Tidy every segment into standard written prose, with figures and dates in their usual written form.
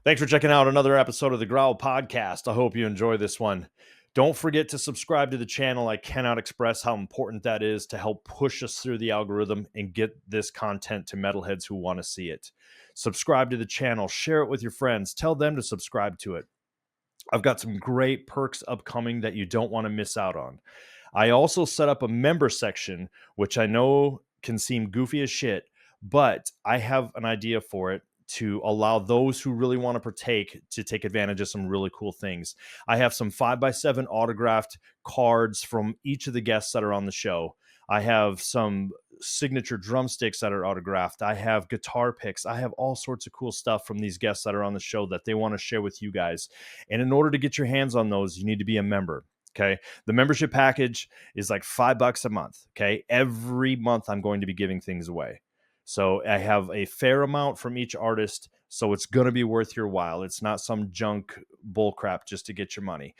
Thanks for checking out another episode of the Growl podcast. I hope you enjoy this one. Don't forget to subscribe to the channel. I cannot express how important that is to help push us through the algorithm and get this content to metalheads who want to see it. Subscribe to the channel, share it with your friends, tell them to subscribe to it. I've got some great perks upcoming that you don't want to miss out on. I also set up a member section, which I know can seem goofy as shit, but I have an idea for it to allow those who really want to partake to take advantage of some really cool things. I have some 5x7 autographed cards from each of the guests that are on the show. I have some signature drumsticks that are autographed. I have guitar picks. I have all sorts of cool stuff from these guests that are on the show that they want to share with you guys. And in order to get your hands on those, you need to be a member. Okay. The membership package is like $5 a month. Okay. Every month I'm going to be giving things away. So I have a fair amount from each artist, so it's going to be worth your while. It's not some junk bullcrap just to get your money.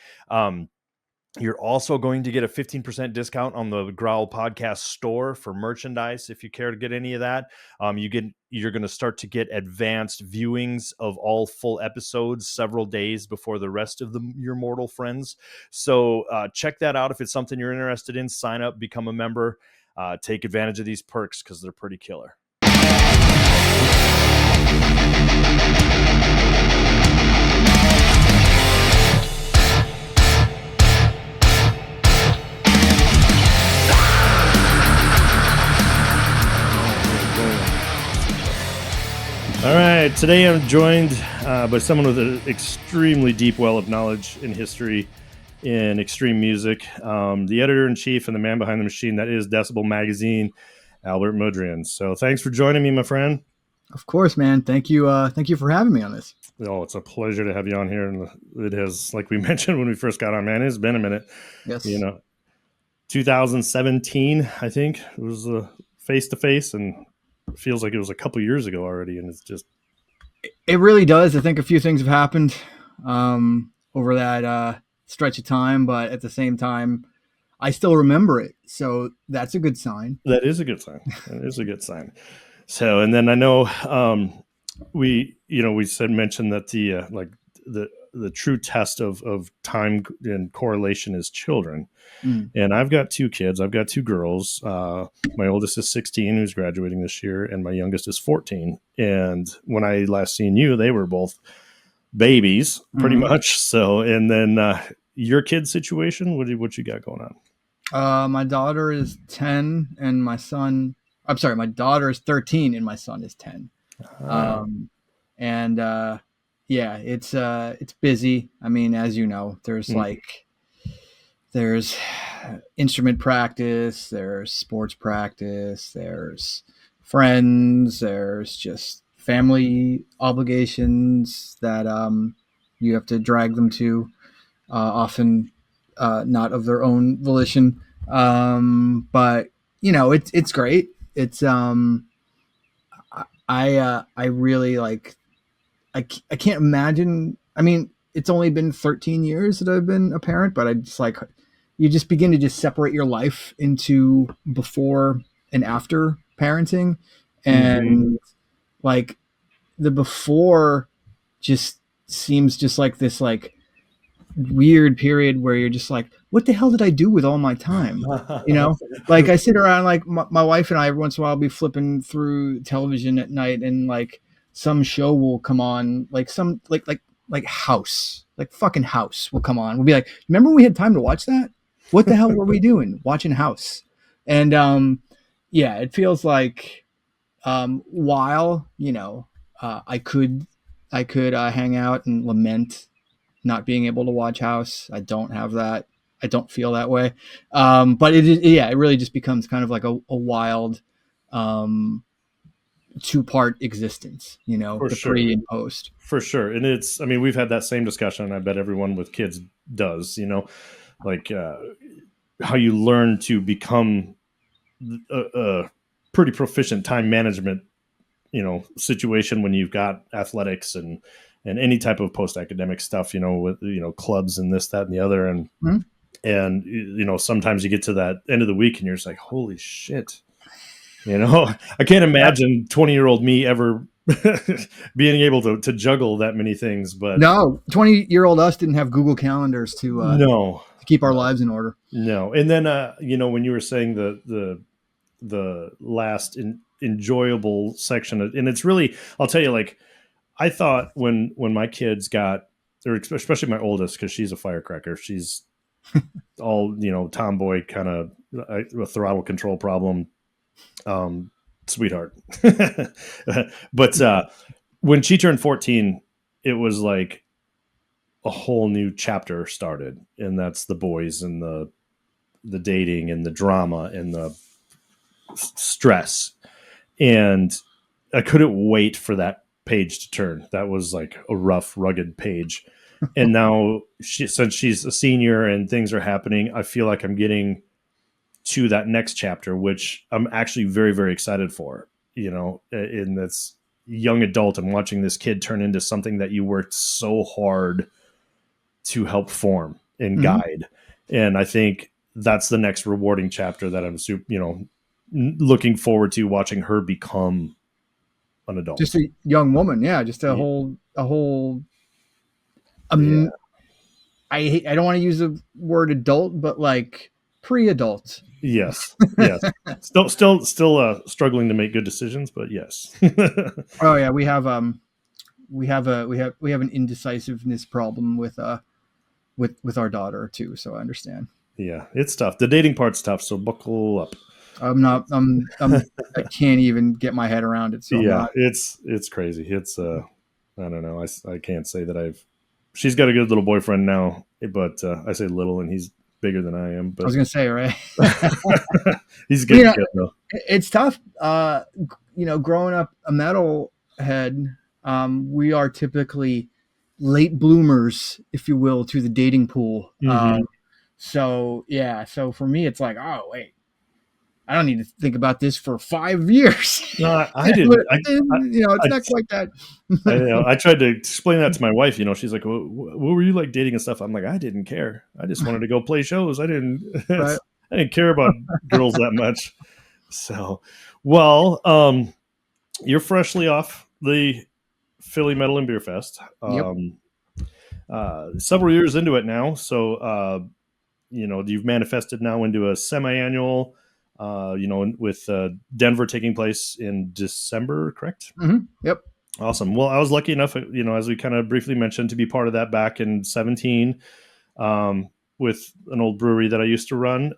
You're also going to get a 15% discount on the Growl podcast store for merchandise if you care to get any of that. You're going to start to get advanced viewings of all full episodes several days before the rest of your mortal friends. So check that out if it's something you're interested in. Sign up, become a member, take advantage of these perks because they're pretty killer. All right, today I'm joined by someone with an extremely deep well of knowledge and history in extreme music, the editor-in-chief and the man behind the machine that is Decibel Magazine, Albert Mudrian. So thanks for joining me, my friend. Of course, man. Thank you for having me on this. Oh, it's a pleasure to have you on here. And it has, like we mentioned when we first got on, man, it's been a minute. Yes. 2017, I think, it was face-to-face, and it feels like it was a couple years ago already. And it's just... It really does. I think a few things have happened over that stretch of time, but at the same time, I still remember it. So that's a good sign. That is a good sign. That is a good sign. So, and then I know we mentioned that the true test of time and correlation is children. And I've got two kids. I've got two girls. My oldest is 16, who's graduating this year, and my youngest is 14. And when I last seen you, they were both babies, pretty much. So, and then your kid's situation, what you got going on? My daughter is 10, and my daughter is 13, and my son is 10. It's busy. I mean, as you know, there's instrument practice, there's sports practice, there's friends, there's just family obligations that you have to drag them to, often not of their own volition. But it's great. It's I really like. I can't imagine. I mean, it's only been 13 years that I've been a parent, but I just you just begin to just separate your life into before and after parenting, and like the before just seems just like this weird period where you're just like, what the hell did I do with all my time? Like I sit around, like my wife and I, every once in a while, be flipping through television at night, and like some show will come on, like some like House, like fucking House will come on. We'll be like, remember we had time to watch that? What the hell were we doing watching House? And it feels like while I could hang out and lament not being able to watch House. I don't have that. I don't feel that way. But it really just becomes kind of like a wild two-part existence, For the sure. pre and post. For sure. And we've had that same discussion, and I bet everyone with kids does, how you learn to become a pretty proficient time management, situation when you've got athletics and any type of post-academic stuff, with, clubs and this, that, and the other. And sometimes you get to that end of the week and you're just like, holy shit, I can't imagine 20-year-old me ever being able to juggle that many things. But no, 20-year-old us didn't have Google calendars to no, keep our lives in order. no. And then when you were saying the last enjoyable section, and it's really, I'll tell you, like, I thought when my kids got, or especially my oldest, because she's a firecracker, she's all tomboy, kind of a throttle control problem, sweetheart. But when she turned 14, it was like a whole new chapter started, and that's the boys and the dating and the drama and the stress. And I couldn't wait for that page to turn. That was like a rough, rugged page. And now since she's a senior and things are happening, I feel like I'm getting to that next chapter, which I'm actually very, very excited for, in this young adult. I'm watching this kid turn into something that you worked so hard to help form and guide. And I think that's the next rewarding chapter that I'm looking forward to, watching her become an adult. Just a young woman. Yeah. Just a whole, I don't want to use the word adult, but like pre-adult. Yes. Yes. still struggling to make good decisions, but yes. Oh yeah. We have an indecisiveness problem with our daughter too. So I understand. Yeah. It's tough. The dating part's tough. So buckle up. I can't even get my head around it. So yeah, it's crazy. It's I don't know. I can't say that she's got a good little boyfriend now, but I say little and he's bigger than I am. But I was going to say, right. He's a good kid though. It's tough. Growing up a metal head, we are typically late bloomers, if you will, to the dating pool. So for me, it's like, oh wait, I don't need to think about this for 5 years. No, I didn't. It's not quite that. I tried to explain that to my wife. She's like, what were you like dating and stuff? I'm like, I didn't care. I just wanted to go play shows. I didn't care about girls that much. So, well, you're freshly off the Philly Metal and Beer Fest. Several years into it now. So, you've manifested now into a semi-annual, with Denver taking place in December, correct? Mm-hmm. Yep. Awesome. Well, I was lucky enough, as we kind of briefly mentioned, to be part of that back in 2017 with an old brewery that I used to run.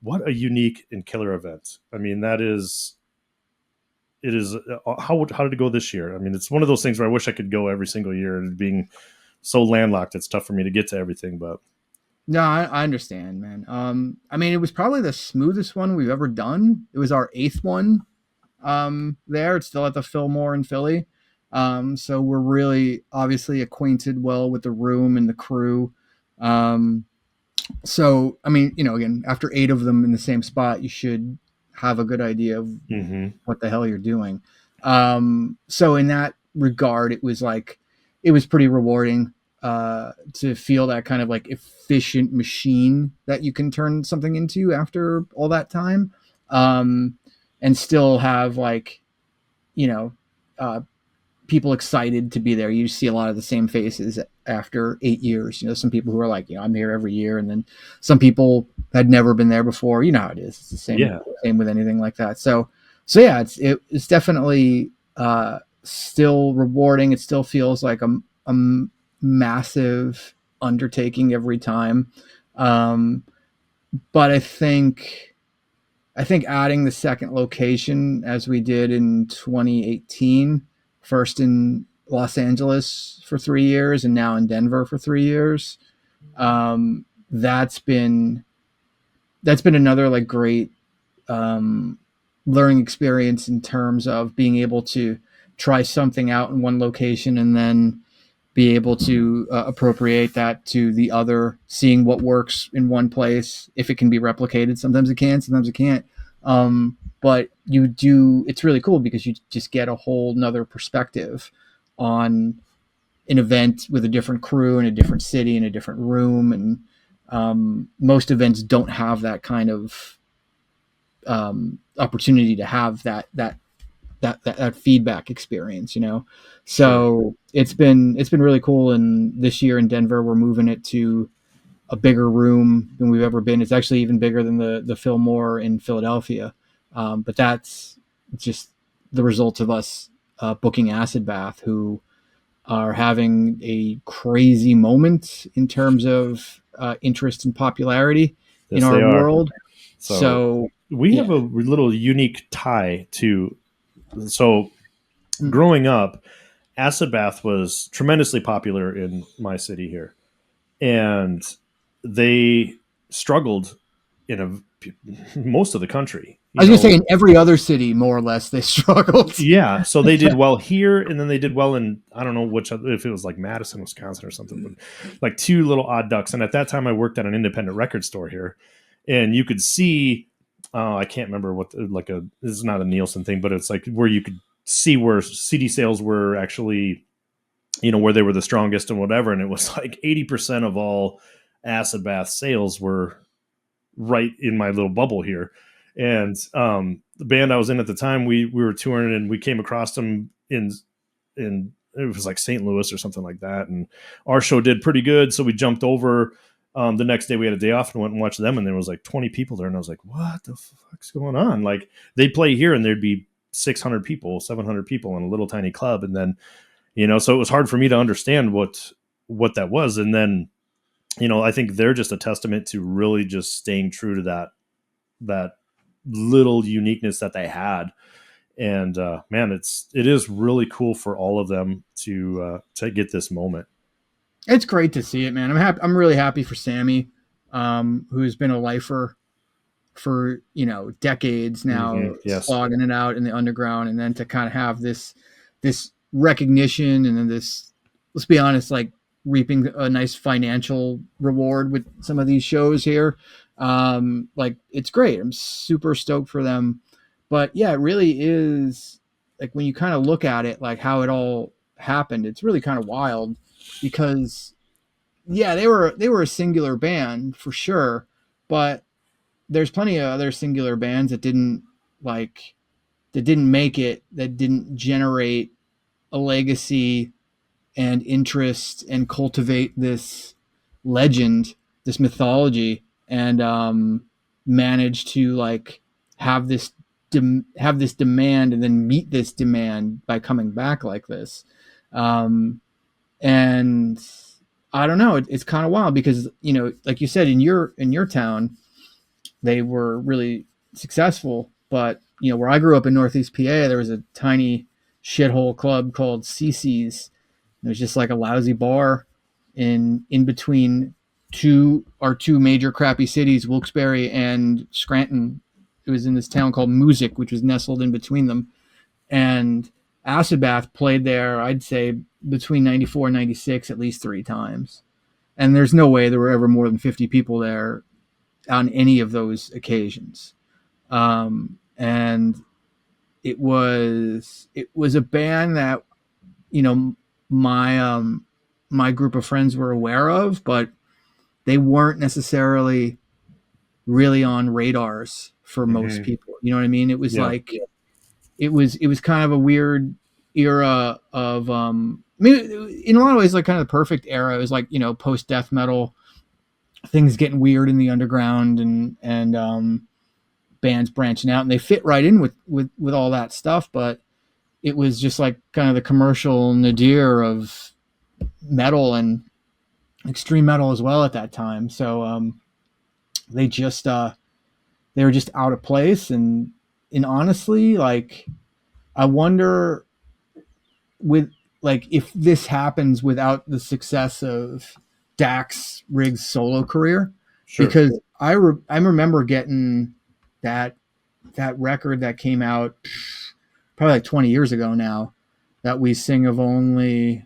What a unique and killer event. I mean, it is, how did it go this year? I mean, it's one of those things where I wish I could go every single year, and being so landlocked, it's tough for me to get to everything, but. No, I understand, man. I mean, it was probably the smoothest one we've ever done. It was our 8th one there. It's still at the Fillmore in Philly. So we're really obviously acquainted well with the room and the crew. So, I mean, again, after 8 of them in the same spot, you should have a good idea of what the hell you're doing. So in that regard, it was pretty rewarding to feel that kind of like efficient machine that you can turn something into after all that time, and still have people excited to be there. You see a lot of the same faces after 8 years. Some people who are like, I'm here every year, and then some people had never been there before. You know how it is. It's the same with anything like that. So yeah, it's definitely still rewarding. It still feels like a massive undertaking every time, but I think adding the second location, as we did in 2018, first in Los Angeles for 3 years and now in Denver for 3 years, that's been another like great learning experience in terms of being able to try something out in one location and then be able to appropriate that to the other, seeing what works in one place. If it can be replicated, sometimes it can, sometimes it can't. But it's really cool because you just get a whole nother perspective on an event with a different crew in a different city in a different room. And most events don't have that kind of opportunity to have that that feedback experience, you know. So it's been really cool. And this year in Denver, we're moving it to a bigger room than we've ever been. It's actually even bigger than the Fillmore in Philadelphia. But that's just the result of us booking Acid Bath, who are having a crazy moment in terms of interest and popularity in our world. So we have a little unique tie to. So growing up, Acid Bath was tremendously popular in my city here, and they struggled in most of the country. I was going to say in every other city, more or less, they struggled. Yeah, so they did well here, and then they did well in, I don't know if it was like Madison, Wisconsin or something, but like two little odd ducks. And at that time, I worked at an independent record store here, and you could see, I can't remember what, this is not a Nielsen thing, but it's like where you could see where CD sales were actually, you know, where they were the strongest and whatever. And it was like 80% of all Acid Bath sales were right in my little bubble here. And the band I was in at the time, we were touring, and we came across them in it was like St. Louis or something like that. And our show did pretty good, so we jumped over. The next day we had a day off and went and watched them, and there was like 20 people there, and I was like, what the fuck's going on? Like, they'd play here and there'd be 600 people, 700 people in a little tiny club. And then, you know, so it was hard for me to understand what that was. And then, you know, I think they're just a testament to really just staying true to that little uniqueness that they had. And man, it is really cool for all of them to get this moment. It's great to see it, man. I'm really happy for Sammy, who's been a lifer for, you know, decades now, slogging it out in the underground, and then to kind of have this recognition, and then this, let's be honest, like reaping a nice financial reward with some of these shows here. Like, it's great. I'm super stoked for them. But yeah, it really is, like, when you kind of look at it, like how it all happened, it's really kind of wild, because yeah, they were a singular band for sure, but there's plenty of other singular bands that didn't make it, that didn't generate a legacy and interest and cultivate this legend, this mythology, and manage to like have this demand, and then meet this demand by coming back like this. And I don't know, it's kind of wild, because, you know, like you said, in your town, they were really successful, but, you know, where I grew up in Northeast PA, there was a tiny shithole club called CC's. It was just like a lousy bar in between two major crappy cities, Wilkes-Barre and Scranton. It was in this town called Music, which was nestled in between them. And Acid Bath played there, I'd say, between 94 and 96 at least 3 times. And there's no way there were ever more than 50 people there on any of those occasions. And it was a band that, you know, my group of friends were aware of, but they weren't necessarily really on radars for most people. You know what I mean? It was like, it was kind of a weird era of, I mean, in a lot of ways, like kind of the perfect era. It was like, you know, post death metal, things getting weird in the underground, and bands branching out, and they fit right in with all that stuff. But it was just like kind of the commercial nadir of metal, and extreme metal as well at that time. So they were just out of place. And honestly, like, I wonder, with like, if this happens without the success of Dax Riggs' solo career. Sure. Because I remember getting that record that came out probably like 20 years ago now, that We Sing of Only,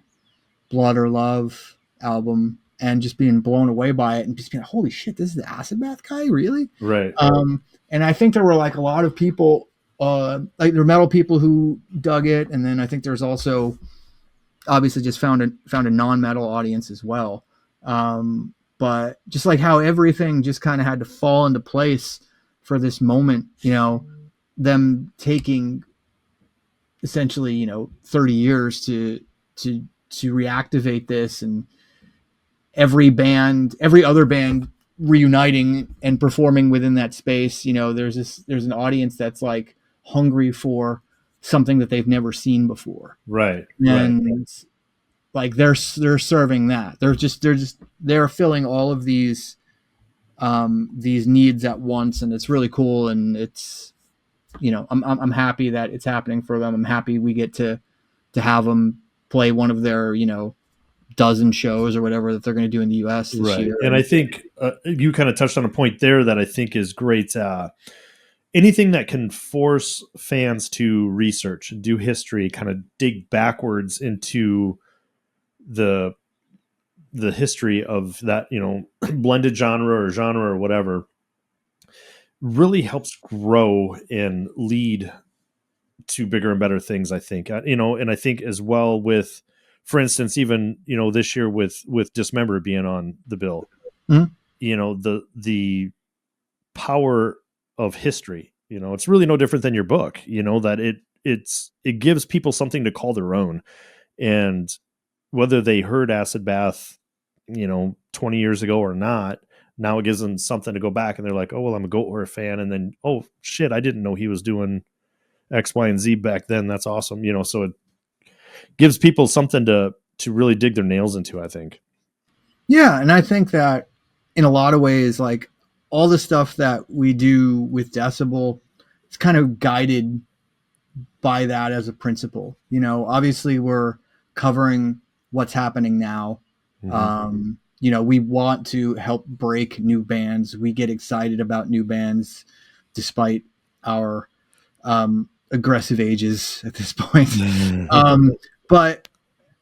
Blood or Love album, and just being blown away by it, and just being like, holy shit, this is the Acid Bath guy, really? Right. And I think there were like a lot of people, like there were metal people who dug it, and then I think there's also obviously just found a non-metal audience as well. But just like how everything just kind of had to fall into place for this moment, you know, them taking essentially, 30 years to reactivate this, and every other band reuniting and performing within that space. There's an audience that's like hungry for something that they've never seen before. Right. And like they're serving that. They're filling all of these needs at once, and it's really cool. And it's, I'm happy that it's happening for them. I'm happy we get to have them play one of their, dozen shows or whatever that they're going to do in the US this year. And I think you kind of touched on a point there that I think is great. Anything that can force fans to research, do history, kind of dig backwards into the history of that, blended genre or whatever, really helps grow and lead to bigger and better things, I think. And I think as well with, for instance, even, this year with Dismember being on the bill, the power of history, it's really no different than your book, that it gives people something to call their own. And whether they heard Acid Bath, 20 years ago or not, now it gives them something to go back and they're like, oh, well, I'm a Goatwhore fan. And then, oh shit, I didn't know he was doing X, Y, and Z back then. That's awesome. So it gives people something to really dig their nails into, I think. Yeah. And I think that in a lot of ways, like all the stuff that we do with Decibel, it's kind of guided by that as a principle. Obviously we're covering what's happening now. Mm-hmm. We want to help break new bands. We get excited about new bands despite our aggressive ages at this point. But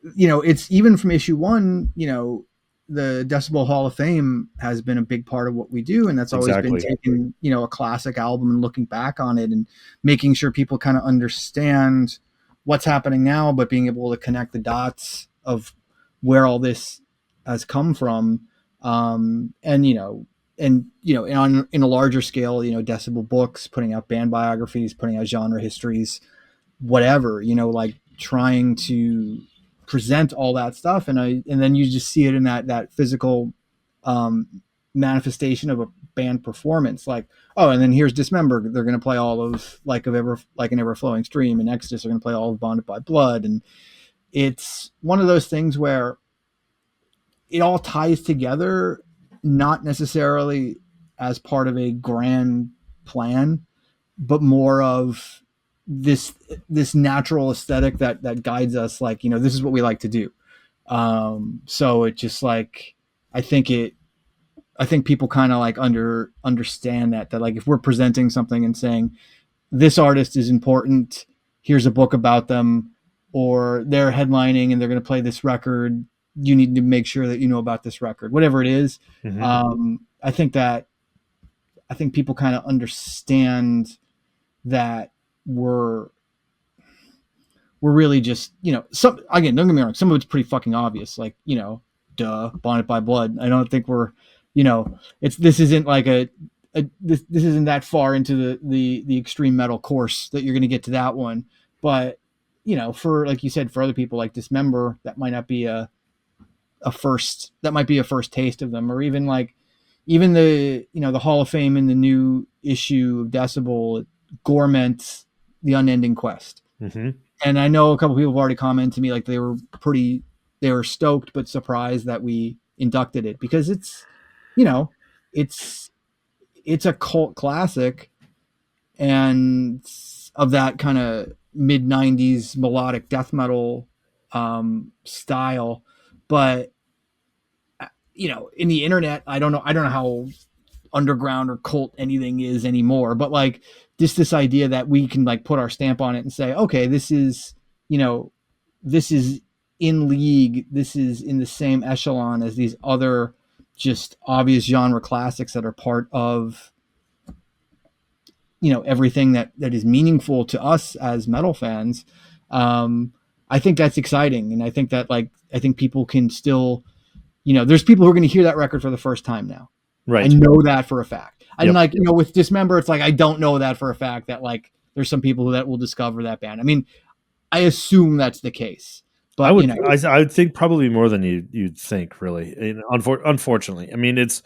it's even from issue 1, the Decibel Hall of Fame has been a big part of what we do. And that's always been taking, a classic album and looking back on it and making sure people kind of understand what's happening now, but being able to connect the dots of where all this has come from. In a larger scale, Decibel books, putting out band biographies, putting out genre histories, whatever, like trying to present all that stuff. And then you just see it in that physical manifestation of a band performance. Like, oh, and then here's Dismember. They're going to play all of like an Ever Flowing Stream, and Exodus are going to play all of Bonded by Blood. And it's one of those things where it all ties together, not necessarily as part of a grand plan, but more of this natural aesthetic that guides us. Like, this is what we like to do. So it just like, I think people kind of like understand that like, if we're presenting something and saying this artist is important, here's a book about them, or they're headlining and they're going to play this record, you need to make sure that you know about this record, whatever it is. Mm-hmm. I think people kind of understand that we're really just, some, again, don't get me wrong, some of it's pretty fucking obvious, like, duh, Bonded by Blood. I don't think we're, this isn't like this isn't that far into the extreme metal course that you're going to get to that one. But, for, like you said, for other people like Dismember, that might not be a first taste of them, or even the, the Hall of Fame in the new issue of Decibel, Gorement, The Unending Quest. Mm-hmm. And I know a couple people have already commented to me, like they were stoked but surprised that we inducted it, because it's, it's a cult classic and of that kind of mid 90s melodic death metal style. But in the internet, I don't know how underground or cult anything is anymore, but like just this idea that we can like put our stamp on it and say, okay, this is in league, this is in the same echelon as these other just obvious genre classics that are part of everything that is meaningful to us as metal fans. I think that's exciting, and I think that I think people can still, there's people who are going to hear that record for the first time now. Right. I know that for a fact. And with Dismember, it's like I don't know that for a fact that like there's some people that will discover that band. I mean, I assume that's the case. I But would, I would think probably more than you'd think, really. And unfortunately, I mean, it's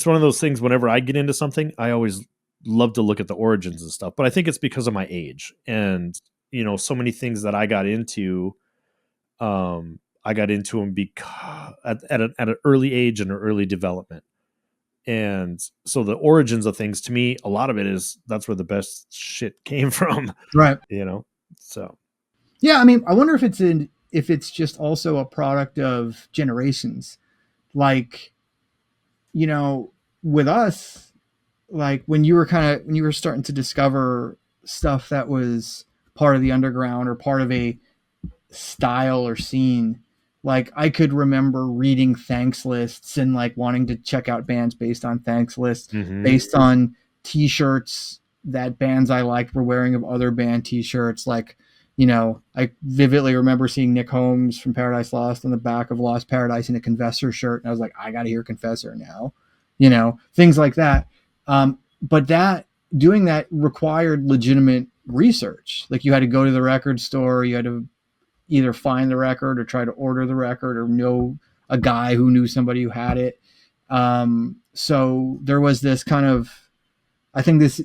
one of those things. Whenever I get into something, I always love to look at the origins and stuff. But I think it's because of my age, and so many things that I got into. I got into them because at an early age and an early development. And so the origins of things, to me, a lot of it is that's where the best shit came from, right. So Yeah, I mean, I wonder if it's just also a product of generations. Like, with us, like when you were starting to discover stuff that was part of the underground or part of a style or scene, like I could remember reading thanks lists and like wanting to check out bands based on thanks lists, based on t-shirts that bands I liked were wearing of other band t-shirts. Like, I vividly remember seeing Nick Holmes from Paradise Lost on the back of Lost Paradise in a Confessor shirt, and I was like, I gotta hear Confessor now, things like that. But doing that required legitimate research. Like you had to go to the record store, you had to either find the record or try to order the record or know a guy who knew somebody who had it. So there was this kind of, I think this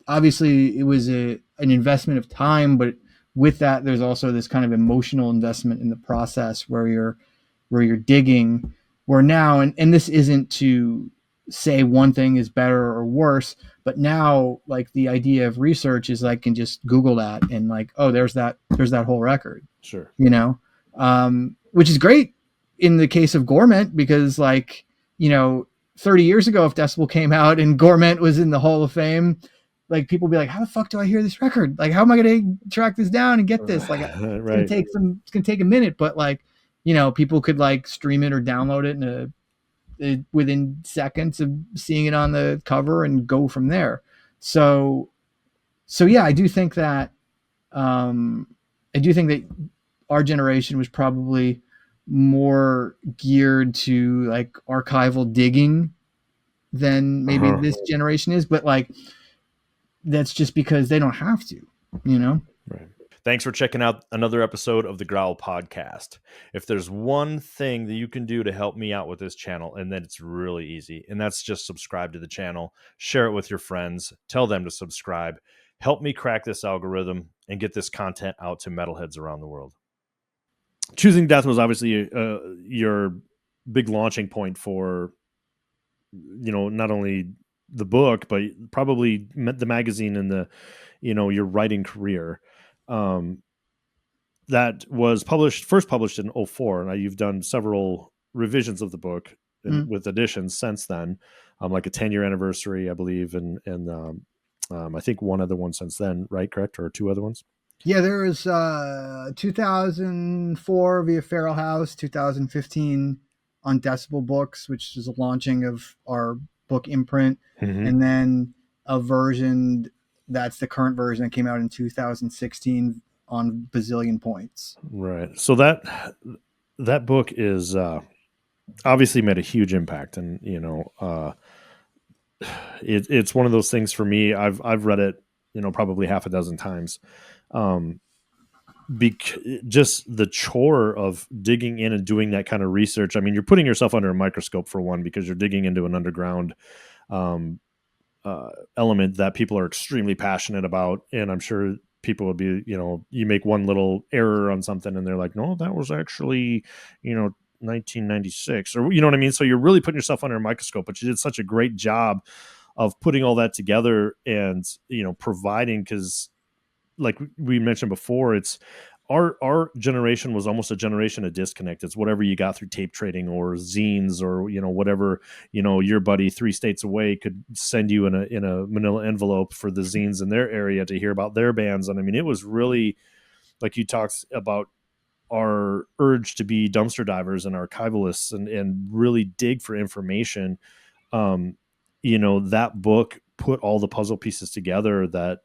obviously it was an investment of time, but with that, there's also this kind of emotional investment in the process where you're digging. Where now, and this isn't to say one thing is better or worse, but now like the idea of research is like can just Google that and like, oh, there's that whole record. Sure. Which is great in the case of Gourmet because like, 30 years ago, if Decibel came out and Gourmet was in the Hall of Fame, like people be like, how the fuck do I hear this record? Like, how am I going to track this down and get this? Like, it's right. going to take a minute, but like, people could like stream it or download it within seconds of seeing it on the cover and go from there. So yeah, I do think that our generation was probably more geared to like archival digging than maybe this generation is, but like that's just because they don't have to, Right. Thanks for checking out another episode of the Growl podcast. If there's one thing that you can do to help me out with this channel, and then it's really easy, and that's just subscribe to the channel, share it with your friends, tell them to subscribe, help me crack this algorithm and get this content out to metalheads around the world. Choosing Death was obviously your big launching point for, not only the book, but probably the magazine and the, your writing career. That was first published in 2004. Now you've done several revisions of the book with additions since then, like a 10-year anniversary, I believe. And I think one other one since then, right? Correct. Or two other ones. Yeah, there was 2004 via Feral House, 2015 on Decibel Books, which is a launching of our book imprint, and then a version that's the current version that came out in 2016 on Bazillion Points. Right. So that book is obviously made a huge impact, and it's one of those things for me. I've read it, probably half a dozen times. Just the chore of digging in and doing that kind of research. I mean, you're putting yourself under a microscope for one, because you're digging into an underground element that people are extremely passionate about. And I'm sure people would be, you make one little error on something and they're like, no, that was actually, 1996, or, you know what I mean? So you're really putting yourself under a microscope, but you did such a great job of putting all that together and, providing, because like we mentioned before, it's our generation was almost a generation of disconnect. It's whatever you got through tape trading or zines or, whatever, your buddy 3 states away could send you in a manila envelope for the zines in their area to hear about their bands. And I mean, it was really, like you talked about, our urge to be dumpster divers and archivalists and really dig for information. That book put all the puzzle pieces together that,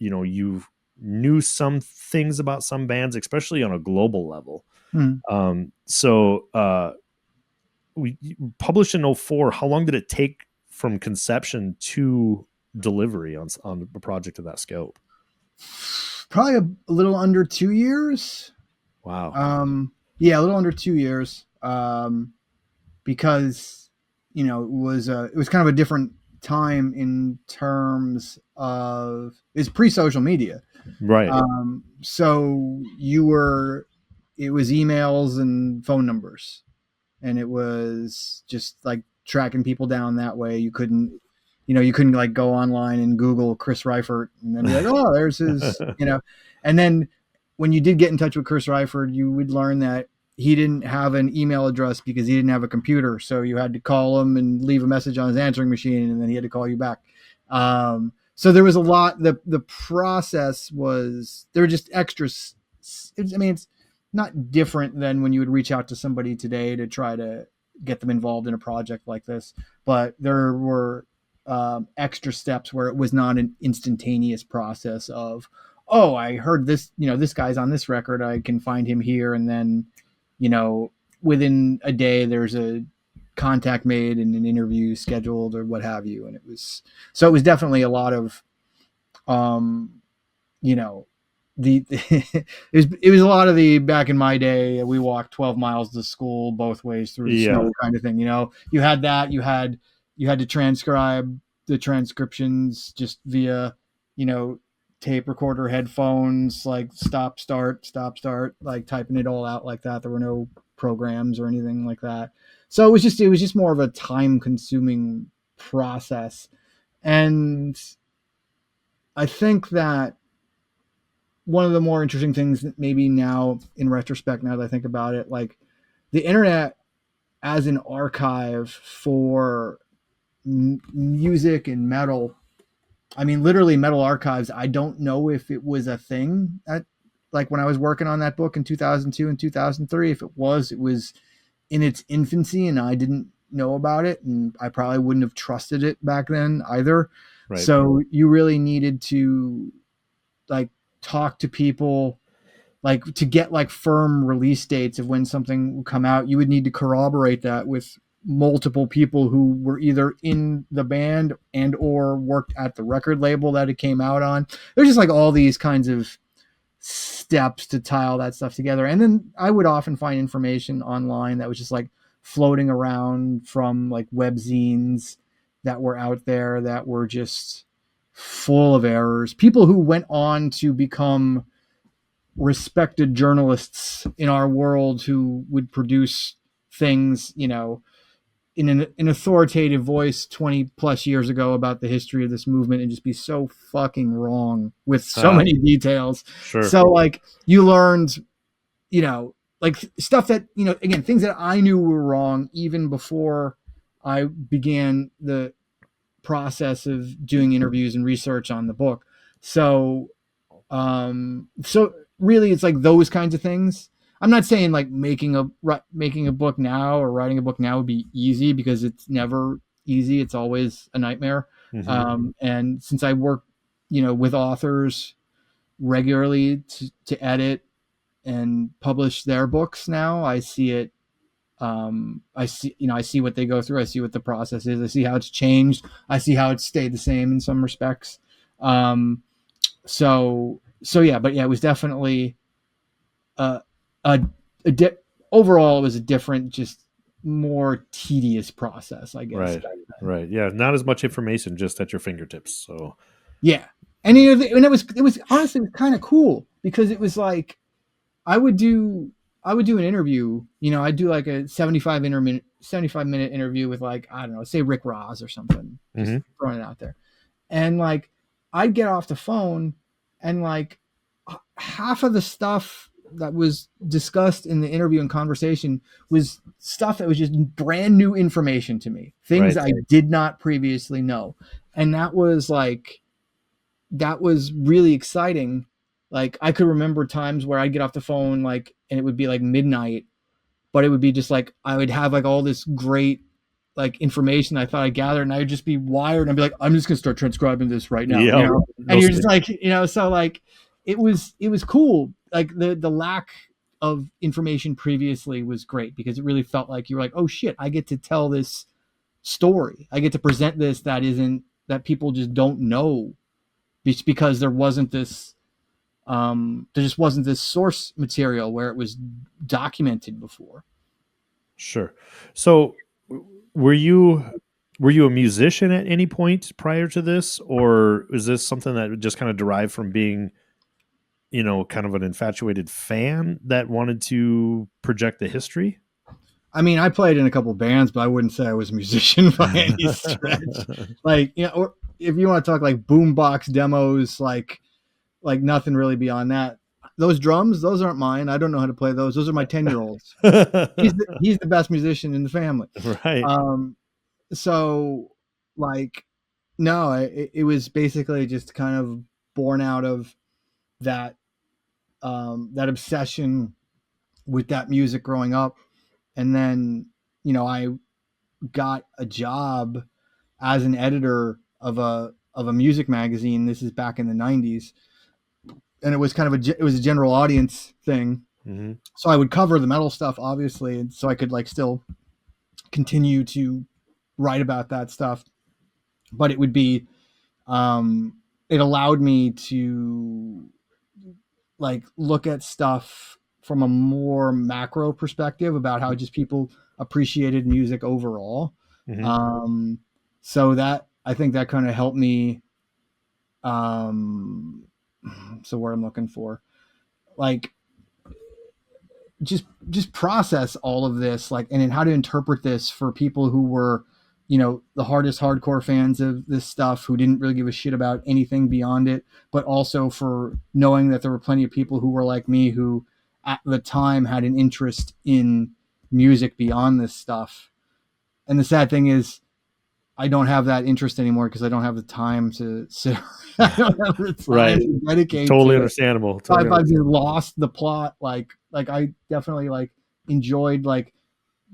you knew some things about some bands, especially on a global level. So we published in 2004. How long did it take from conception to delivery on a project of that scope? probably a little under 2 years. Wow. Yeah, a little under 2 years. Because it was kind of a different time in terms of it's pre-social media. Right. So it was emails and phone numbers, and it was just like tracking people down that way. You couldn't like go online and Google Chris Reifert and then be like, oh, there's his, and then when you did get in touch with Chris Reifert, you would learn that he didn't have an email address because he didn't have a computer. So you had to call him and leave a message on his answering machine, and then he had to call you back. So there was a lot. The process was, there were just extras. It's not different than when you would reach out to somebody today to try to get them involved in a project like this, but there were extra steps where it was not an instantaneous process of, oh, I heard this, this guy's on this record, I can find him here, and then within a day there's a contact made and an interview scheduled or what have you. And it was definitely a lot of it was a lot of the, back in my day, we walked 12 miles to school both ways through the snow kind of thing. You had that, you had to transcribe the transcriptions just via tape recorder, headphones, like stop start, like typing it all out like that. There were no programs or anything like that, so it was just more of a time consuming process. And I think that one of the more interesting things that maybe now in retrospect, now that I think about it, like the internet as an archive for music and metal, literally metal archives, I don't know if it was a thing at, like, when I was working on that book in 2002 and 2003. If it was in its infancy and I didn't know about it, and I probably wouldn't have trusted it back then either. Right. So you really needed to like talk to people, like to get like firm release dates of when something would come out. You would need to corroborate that with multiple people who were either in the band and or worked at the record label that it came out on. There's just like all these kinds of steps to tie all that stuff together. And then I would often find information online that was just like floating around from like webzines that were out there that were just full of errors. People who went on to become respected journalists in our world who would produce things, in an authoritative voice 20 plus years ago about the history of this movement, and just be so fucking wrong with so many details. Sure. So like you learned, like stuff that, again, things that I knew were wrong even before I began the process of doing interviews and research on the book. So really it's like those kinds of things. I'm not saying like making a book now or writing a book now would be easy, because it's never easy. It's always a nightmare. Mm-hmm. And since I work, with authors regularly to edit and publish their books now, I see it. I see what they go through. I see what the process is. I see how it's changed. I see how it's stayed the same in some respects. So yeah, but yeah, it was definitely, overall it was a different, just more tedious process, I guess. Right. Yeah. Not as much information just at your fingertips. So yeah. And it was honestly kind of cool, because it was like, I would do an interview, I'd do like a 75 minute interview with, like, I don't know, say Rick Ross or something, just throwing it out there. And like, I'd get off the phone and like half of the stuff that was discussed in the interview and conversation was stuff that was just brand new information to me, things I did not previously know. And that was really exciting. Like, I could remember times where I'd get off the phone, like, and it would be like midnight, but it would be just like, I would have like all this great like information I thought I gathered, and I would just be wired, and I'd be like, I'm just going to start transcribing this right now. Yeah, and you're just like, so like, it was cool. Like the lack of information previously was great, because it really felt like you were like, oh shit, I get to tell this story. I get to present this that people just don't know, just because there wasn't this There just wasn't this source material where it was documented before. Sure. So were you a musician at any point prior to this, or is this something that just kind of derived from being, kind of an infatuated fan that wanted to project the history? I mean, I played in a couple bands, but I wouldn't say I was a musician by any stretch. Like, or if you want to talk like boombox demos, like nothing really beyond that. Those drums, those aren't mine. I don't know how to play those. Those are my 10-year-olds. He's the best musician in the family. Right. So like, no, it was basically just kind of born out of that, that obsession with that music growing up. And then, I got a job as an editor of a music magazine. This is back in the 90s. And it was kind of it was a general audience thing. Mm-hmm. So I would cover the metal stuff, obviously. And so I could like still continue to write about that stuff, but it would be, it allowed me to like look at stuff from a more macro perspective about how just people appreciated music overall. Mm-hmm. So that, I think that kind of helped me. So what I'm looking for, like, just process all of this, like, and then how to interpret this for people who were, the hardest hardcore fans of this stuff, who didn't really give a shit about anything beyond it, but also for knowing that there were plenty of people who were like me, who at the time had an interest in music beyond this stuff. And the sad thing is, I don't have that interest anymore because I don't have the time to sit. I don't have the time right. to dedicate. Totally to understandable. It. I've just lost the plot. Like I definitely like enjoyed like,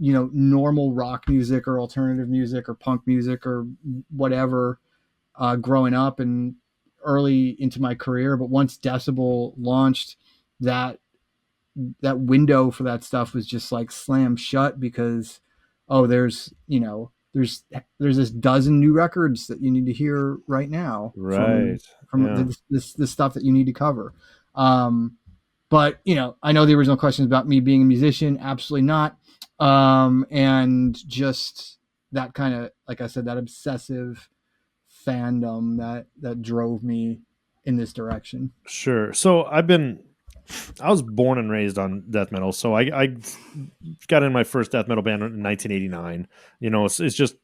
normal rock music or alternative music or punk music or whatever, growing up and early into my career. But once Decibel launched, that window for that stuff was just like slammed shut because, there's this dozen new records that you need to hear right now, right? From this stuff that you need to cover. But I know the original question is about me being a musician. Absolutely not. And just that kind of, like I said, that obsessive fandom that drove me in this direction. Sure. So I was born and raised on death metal. So I got in my first death metal band in 1989. It's just,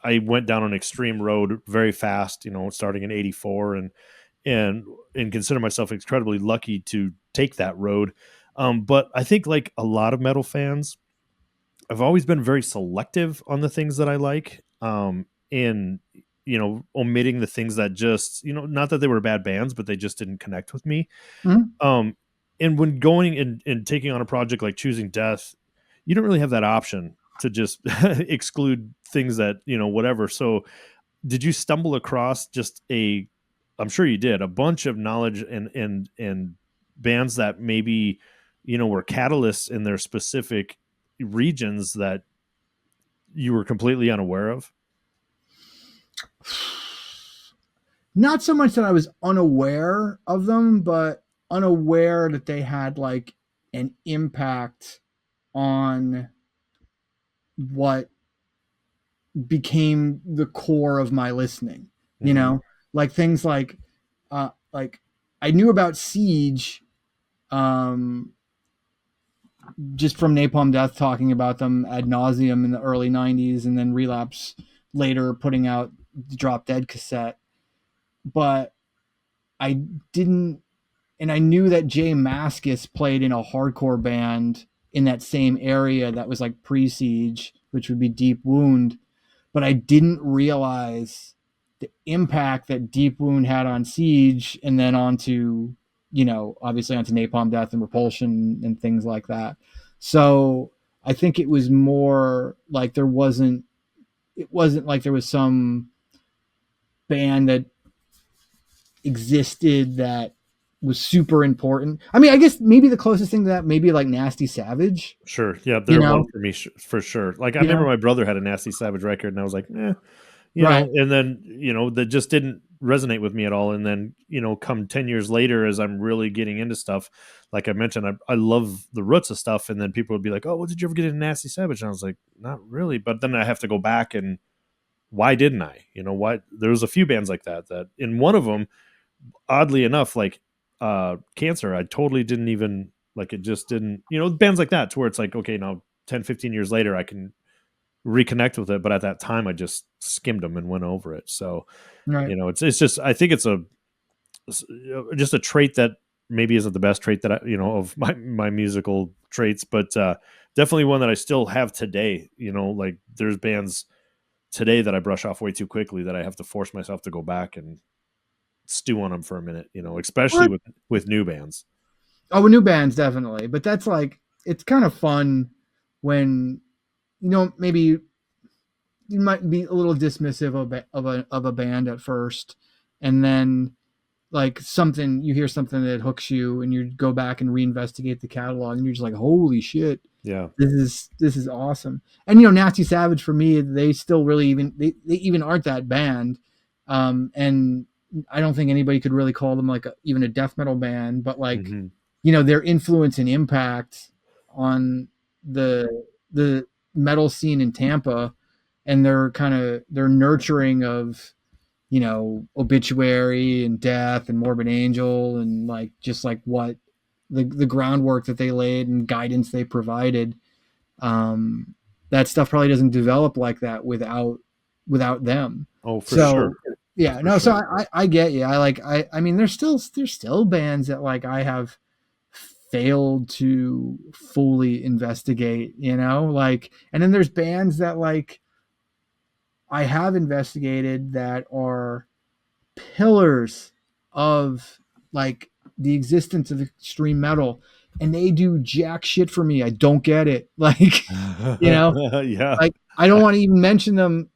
I went down an extreme road very fast, starting in 84 and consider myself incredibly lucky to take that road. But I think like a lot of metal fans, I've always been very selective on the things that I like, in, omitting the things that just, not that they were bad bands, but they just didn't connect with me. Mm-hmm. And when going and taking on a project like Choosing Death, you don't really have that option to just exclude things that, whatever. So did you stumble across I'm sure you did, a bunch of knowledge and bands that maybe, were catalysts in their specific regions that you were completely unaware of? Not so much that I was unaware of them, but unaware that they had like an impact on what became the core of my listening. Mm-hmm. Like things like I knew about Siege, just from Napalm Death talking about them ad nauseum in the early 90s, and then Relapse later putting out the Drop Dead cassette. But I didn't, and I knew that Jay Mascis played in a hardcore band in that same area that was like pre-Siege, which would be Deep Wound. But I didn't realize the impact that Deep Wound had on Siege, and then onto, obviously onto Napalm Death and Repulsion and things like that. So I think it was more like it wasn't like there was some band that existed that was super important. I mean, I guess maybe the closest thing to that, maybe like Nasty Savage. Sure. Yeah, they're one for me for sure. Like I remember my brother had a Nasty Savage record and I was like, right. And then, that just didn't resonate with me at all. And then, come 10 years later, as I'm really getting into stuff, like I mentioned, I love the roots of stuff. And then people would be like, oh, well, did you ever get into Nasty Savage? And I was like, not really. But then I have to go back and why didn't I? Why? There was a few bands like that in one of them, oddly enough, like Cancer, I totally didn't even like, it just didn't, bands like that to where it's like, okay, now 10, 15 years later, I can reconnect with it. But at that time, I just skimmed them and went over it. So, Right. it's just, I think it's just a trait that maybe isn't the best trait that of my musical traits, but definitely one that I still have today. Like there's bands today that I brush off way too quickly that I have to force myself to go back and stew on them for a minute, especially with new bands. Oh, with new bands, definitely. But that's like, it's kind of fun when, maybe you might be a little dismissive of a band at first, and then like you hear something that hooks you, and you go back and reinvestigate the catalog, and you're just like, holy shit, yeah, this is awesome. And Nasty Savage, for me, they still really they even aren't that band, and I don't think anybody could really call them like even a death metal band, but like their influence and impact on the metal scene in Tampa, and their nurturing of Obituary and Death and Morbid Angel, and like just like what the groundwork that they laid and guidance they provided, that stuff probably doesn't develop like that without them. Oh, for sure. Yeah, no, sure. So I get you. I mean, there's still bands that like I have failed to fully investigate, like, and then there's bands that like I have investigated that are pillars of like the existence of extreme metal, and they do jack shit for me. I don't get it. Like, yeah, like I don't want to even mention them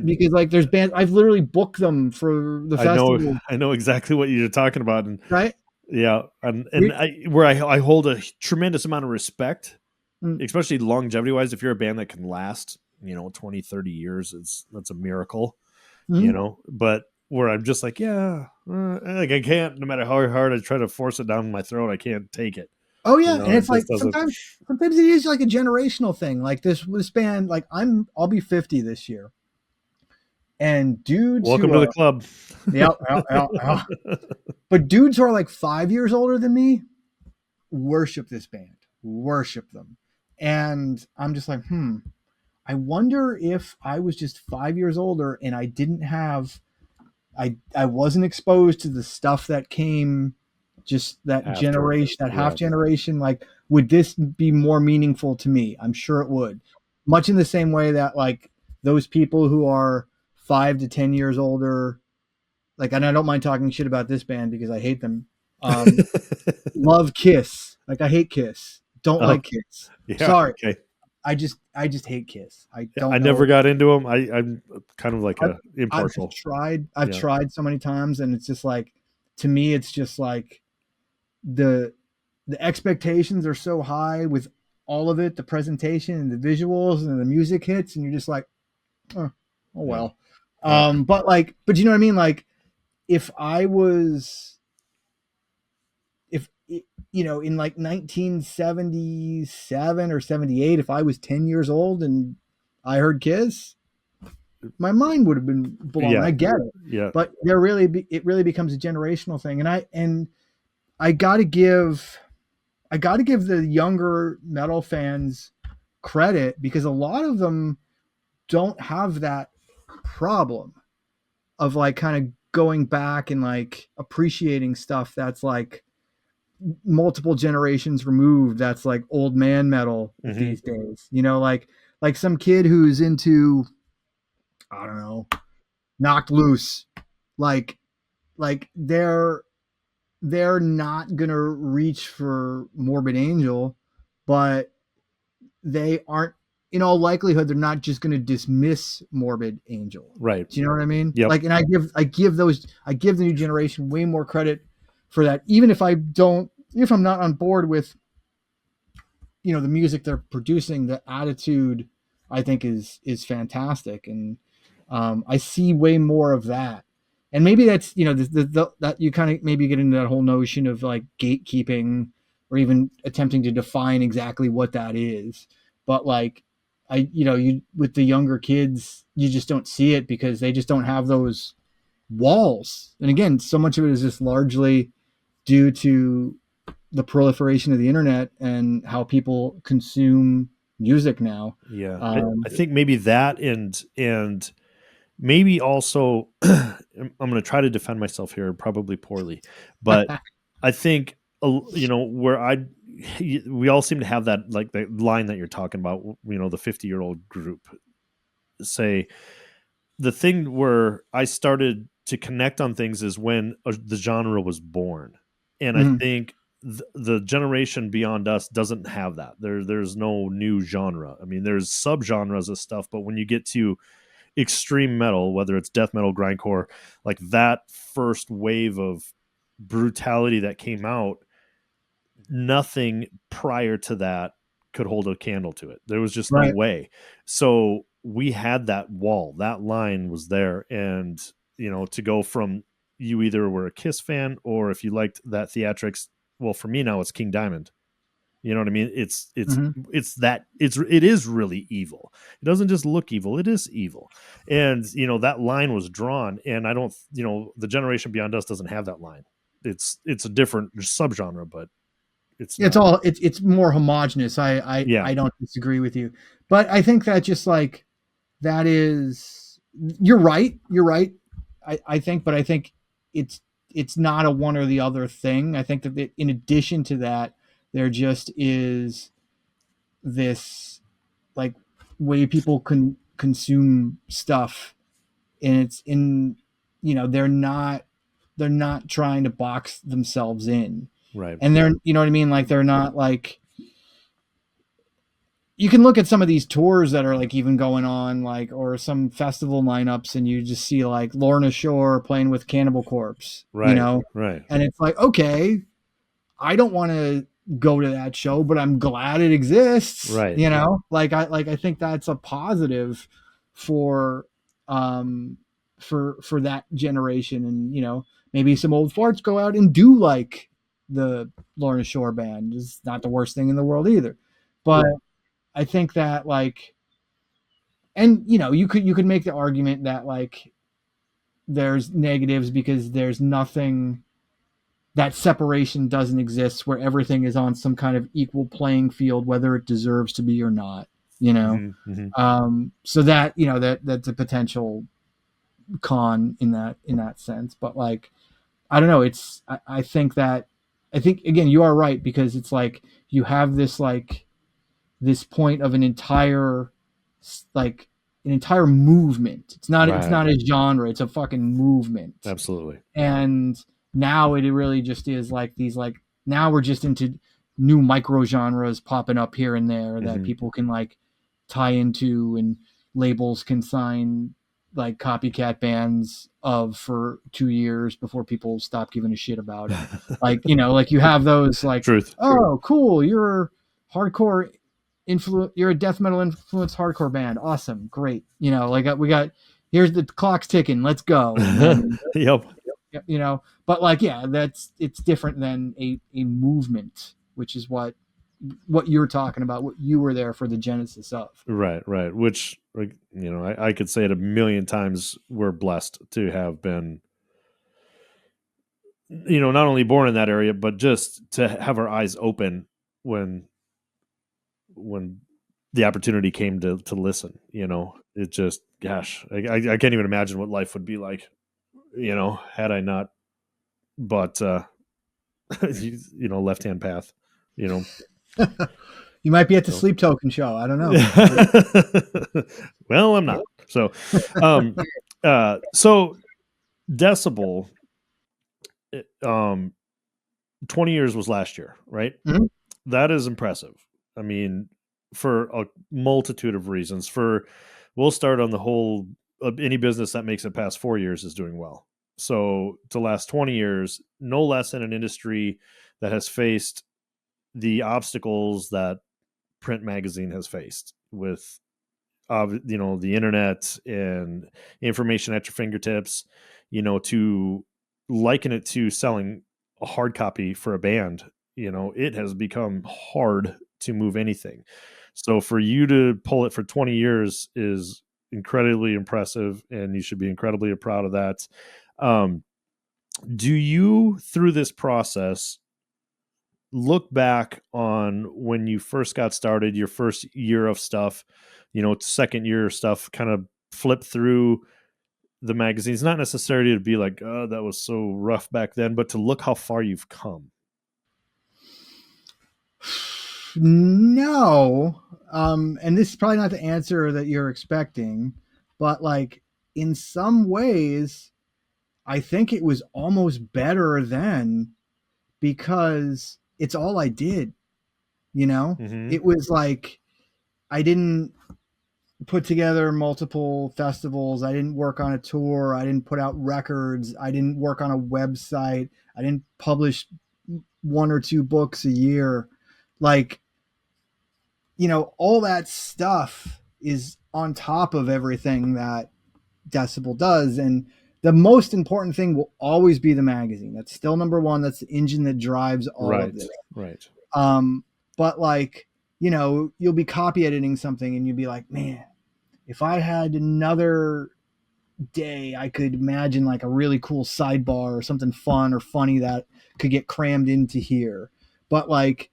because like there's bands I've literally booked them for the festival. I know exactly what you're talking about, and right. Yeah, and I hold a tremendous amount of respect, especially longevity wise. If you're a band that can last, 20, 30 years, that's a miracle, But where I'm just like, like I can't, no matter how hard I try to force it down my throat, I can't take it. Oh yeah, and it's like sometimes it is like a generational thing. Like this band, like I'll be 50 this year, and dudes, welcome to the club. Yeah. But dudes who are like 5 years older than me worship this band, worship them. And I'm just like, I wonder if I was just 5 years older and I didn't have, I wasn't exposed to the stuff that came just that after, generation, that half generation. Like, would this be more meaningful to me? I'm sure it would. Much in the same way that like those people who are 5 to 10 years older, like, and I don't mind talking shit about this band because I hate them. Love Kiss. Like I hate Kiss. Don't like Kiss. Yeah, sorry. Okay. I just hate Kiss. I never got into them. I'm kind of like impartial. I've tried so many times, and it's just like, to me, it's just like the expectations are so high with all of it, the presentation and the visuals and the music hits, and you're just like, oh well. But you know what I mean? Like, if I was, in like 1977 or 78, if I was 10 years old and I heard Kiss, my mind would have been blown. Yeah. I get it. Yeah. But it really becomes a generational thing. And I got to give the younger metal fans credit, because a lot of them don't have that problem of like kind of going back and like appreciating stuff that's like multiple generations removed, that's like old man metal these days, like some kid who's into, I don't know, Knocked Loose, like they're not gonna reach for Morbid Angel, but they aren't, in all likelihood, they're not just going to dismiss Morbid Angel. Right. Do you know what I mean? Yep. Like, and I give the new generation way more credit for that, even if I'm not on board with, the music they're producing. The attitude, I think, is fantastic. And I see way more of that. and maybe that's, that you kind of maybe get into that whole notion of like gatekeeping, or even attempting to define exactly what that is. But like, you with the younger kids, you just don't see it because they just don't have those walls. And again, so much of it is just largely due to the proliferation of the internet and how people consume music now. Yeah. I think maybe that, and maybe also I'm going to try to defend myself here, probably poorly, but I think, where we all seem to have that, like the line that you're talking about, the 50-year-old group say, the thing where I started to connect on things is when the genre was born. And I think the generation beyond us doesn't have that. There's no new genre. I mean, there's subgenres of stuff, but when you get to extreme metal, whether it's death metal, grindcore, like that first wave of brutality that came out, nothing prior to that could hold a candle to it. There was just no way. So we had that wall, that line was there. And, to go from, you either were a Kiss fan, or if you liked that theatrics, well, for me now it's King Diamond. You know what I mean? It is really evil. It doesn't just look evil. It is evil. And, that line was drawn, and I don't, the generation beyond us doesn't have that line. It's a different subgenre, but it's more homogenous. I don't disagree with you, but I think that just like, that is, you're right. I think it's not a one or the other thing. I think that in addition to that, there just is this like way people can consume stuff, and it's in, they're not trying to box themselves in. Right. And they're, you know what I mean? Like, they're not like, you can look at some of these tours that are like even going on, like, or some festival lineups, and you just see like Lorna Shore playing with Cannibal Corpse, right. Right. And it's like, okay, I don't want to go to that show, but I'm glad it exists. Right. I think that's a positive for that generation. And, maybe some old farts go out and do like the Lorna Shore band. It's not the worst thing in the world either. But I think that like, and you could make the argument that like there's negatives because there's nothing, that separation doesn't exist where everything is on some kind of equal playing field, whether it deserves to be or not, so that, that's a potential con in that sense. But like, I don't know. I think again, you are right, because it's like, you have this point of an entire movement. It's not a genre, it's a fucking movement. Absolutely. And now it really just is like these, like, now we're just into new micro genres popping up here and there that people can like tie into, and labels can sign like copycat bands for 2 years before people stop giving a shit about it. Like, like you have those like, Truth. Oh, cool, you're hardcore you're a death metal influenced hardcore band. Awesome. Great. Like we got, here's the clock's ticking. Let's go. Then, yep. But like, yeah, it's different than a movement, which is what you're talking about, what you were there for the genesis of. Right. Which, like, I could say it a million times. We're blessed to have been, not only born in that area, but just to have our eyes open when the opportunity came to listen. It just, gosh, I can't even imagine what life would be like, had I not, but left-hand path, You might be at the Sleep Token show. I don't know. Well, I'm not. So, so Decibel, 20 years was last year, right? Mm-hmm. That is impressive. I mean, for a multitude of reasons. We'll start on the whole, any business that makes it past 4 years is doing well. So to last 20 years, no less in an industry that has faced the obstacles that print magazine has faced with, the internet and information at your fingertips, to liken it to selling a hard copy for a band, it has become hard to move anything. So for you to pull it for 20 years is incredibly impressive, and you should be incredibly proud of that. Do you, through this process, look back on when you first got started, your first year of stuff, second year of stuff, kind of flip through the magazines, not necessarily to be like, oh, that was so rough back then, but to look how far you've come? No. And this is probably not the answer that you're expecting, but like in some ways, I think it was almost better then because it's all I did, Mm-hmm. It was like, I didn't put together multiple festivals. I didn't work on a tour. I didn't put out records. I didn't work on a website. I didn't publish 1 or 2 books a year. Like, all that stuff is on top of everything that Decibel does. And the most important thing will always be the magazine. That's still number one. That's the engine that drives all of this. Right. But like, you'll be copy editing something and you'll be like, man, if I had another day, I could imagine like a really cool sidebar or something fun or funny that could get crammed into here. But like,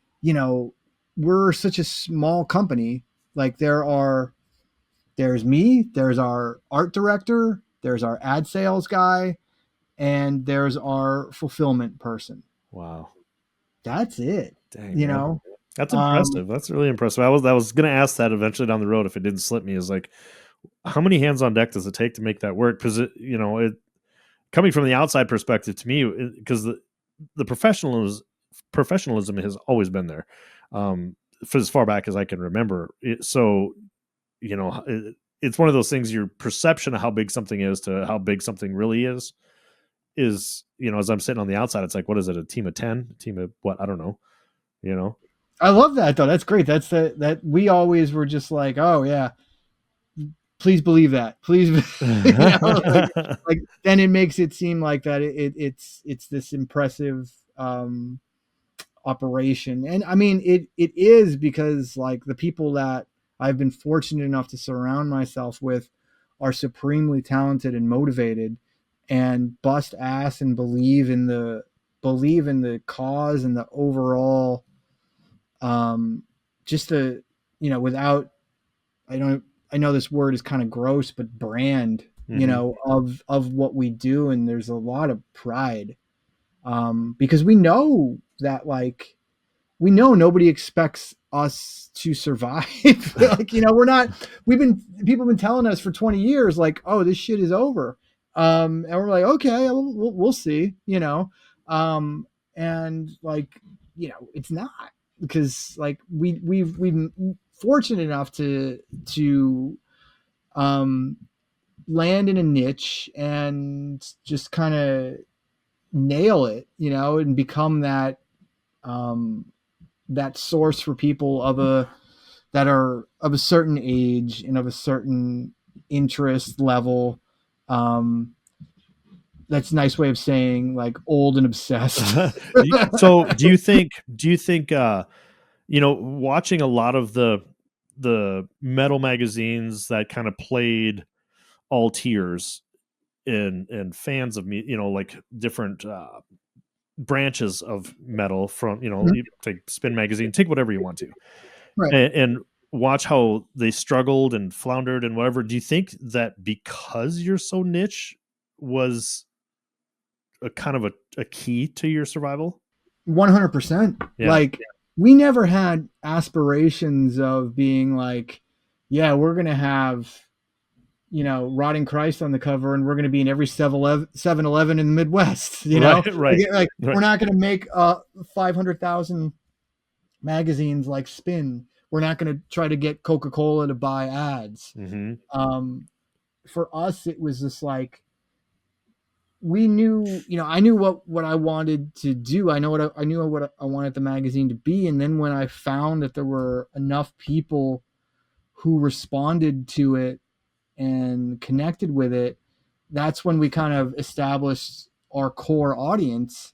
we're such a small company. Like there's me, there's our art director, there's our ad sales guy, and there's our fulfillment person. Wow. That's it. Dang, that's impressive. That's really impressive. I was going to ask that eventually down the road if it didn't slip me, is like, how many hands on deck does it take to make that work? Because it coming from the outside perspective to me, because the professionalism has always been there, for as far back as I can remember. It's one of those things. Your perception of how big something is to how big something really is, as I'm sitting on the outside, it's like, what is it? A team of 10? A team of what? I don't know. I love that though. That's great. That's that we always were just like, oh yeah, please believe that. Please, like then it makes it seem like that it's this impressive operation. And I mean, it is, because like the people that I've been fortunate enough to surround myself with are supremely talented and motivated and bust ass and believe in the cause and the overall, just the, without, I know this word is kind of gross, but brand, of what we do. And there's a lot of pride, because we know that, like, we know nobody expects us to survive. Like, people have been telling us for 20 years, like, oh, this shit is over. And we're like, okay, we'll see, and like, it's not, because like we've fortunate enough to land in a niche and just kind of nail it, and become that that source for people that are of a certain age and of a certain interest level. That's a nice way of saying like old and obsessed. So do you think, watching a lot of the metal magazines that kind of played all tiers and fans of me, like different branches of metal from, you take Spin Magazine, take whatever you want to, right. and watch how they struggled and floundered and whatever. Do you think that because you're so niche was a kind of a key to your survival? 100%. Like, we never had aspirations of being like, yeah, we're going to have, Rotting Christ on the cover, and we're going to be in every 7-Eleven in the Midwest, Right. Like, we're not going to make 500,000 magazines like Spin. We're not going to try to get Coca-Cola to buy ads. Mm-hmm. For us, it was just like, we knew, I knew what I wanted to do. I knew what I wanted the magazine to be. And then when I found that there were enough people who responded to it and connected with it, that's when we kind of established our core audience.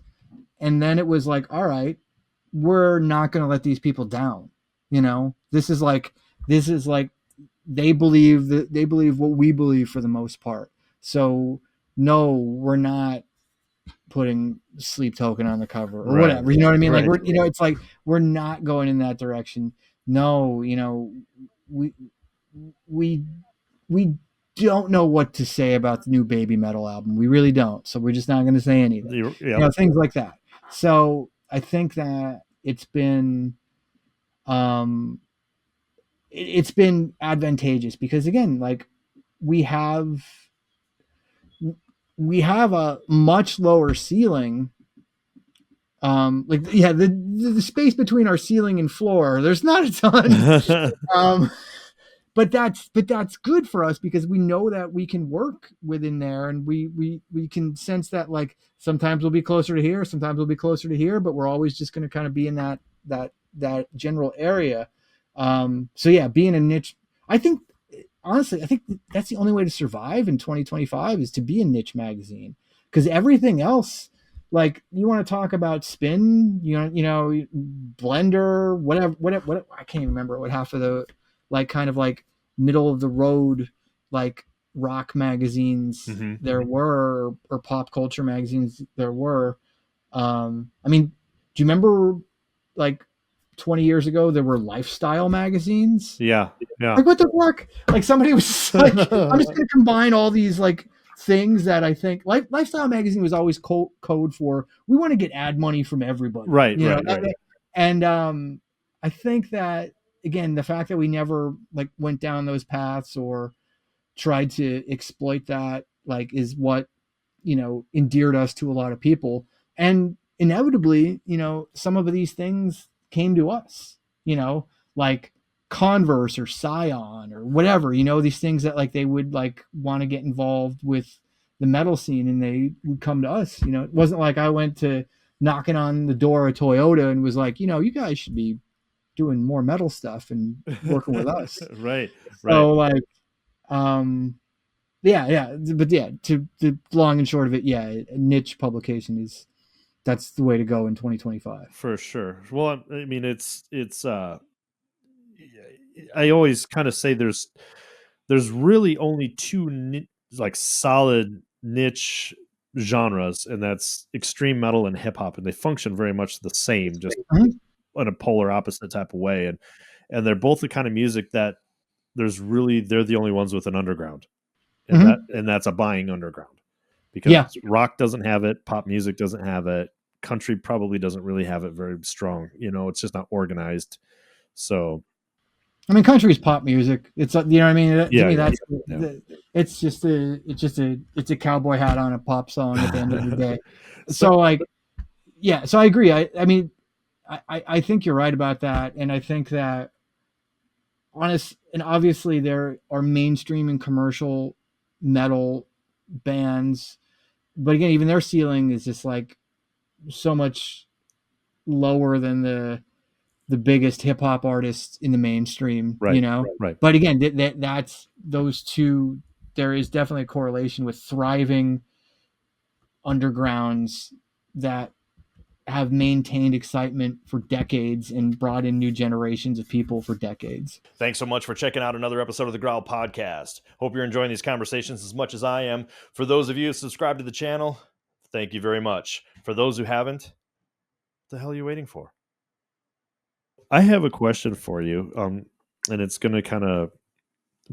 And then it was like, all right, we're not going to let these people down. This is like they believe what we believe for the most part. So no, we're not putting Sleep Token on the cover or whatever. You know what I mean? Like it's like we're not going in that direction. No, we don't know what to say about the new Baby Metal album. We really don't. So we're just not going to say anything. Things like that. So I think that it's been advantageous because again, like we have a much lower ceiling. The space between our ceiling and floor, there's not a ton. But that's good for us because we know that we can work within there, and we can sense that like sometimes we'll be closer to here, sometimes we'll be closer to here, but we're always just going to kind of be in that general area. So yeah, being a niche, I think that's the only way to survive in 2025 is to be a niche magazine, because everything else, like you want to talk about spin, Blender, whatever, I can't even remember what half of the like kind of like middle of the road like rock magazines there were, or pop culture magazines there were. I mean, do you remember like 20 years ago there were lifestyle magazines? Yeah. Like what the fuck? Like somebody was like, I'm just gonna combine all these like things that I think lifestyle magazine was always code for we want to get ad money from everybody, right. And I think that again, the fact that we never like went down those paths or tried to exploit that like is what endeared us to a lot of people. And inevitably, some of these things came to us, like Converse or Scion or whatever, these things that like they would like want to get involved with the metal scene, and they would come to us. It wasn't like I went to knocking on the door of Toyota and was like, you guys should be doing more metal stuff and working with us. Right. So like, but to the long and short of it, a niche publication that's the way to go in 2025 for sure. Well, I mean, it's I always kind of say there's really only two like solid niche genres, and that's extreme metal and hip hop, and they function very much the same, just in a polar opposite type of way. And they're both the kind of music that they're the only ones with an underground, and that's a buying underground, because rock doesn't have it, pop music doesn't have it, country probably doesn't really have it very strong. It's just not organized. So I mean, country is pop music. It's to me that's it's just a cowboy hat on a pop song at the end of the day. So like, so I agree. I mean, I think you're right about that, and I think that obviously there are mainstream and commercial metal bands, but again, even their ceiling is just like so much lower than the biggest hip hop artists in the mainstream, Right. But again, that's those two. There is definitely a correlation with thriving undergrounds that have maintained excitement for decades and brought in new generations of people for decades. Thanks so much for checking out another episode of the Growl Podcast. Hope you're enjoying these conversations as much as I am. For those of you who subscribe to the channel, thank you very much. For those who haven't, what the hell are you waiting for? I have a question for you, and it's going to kind of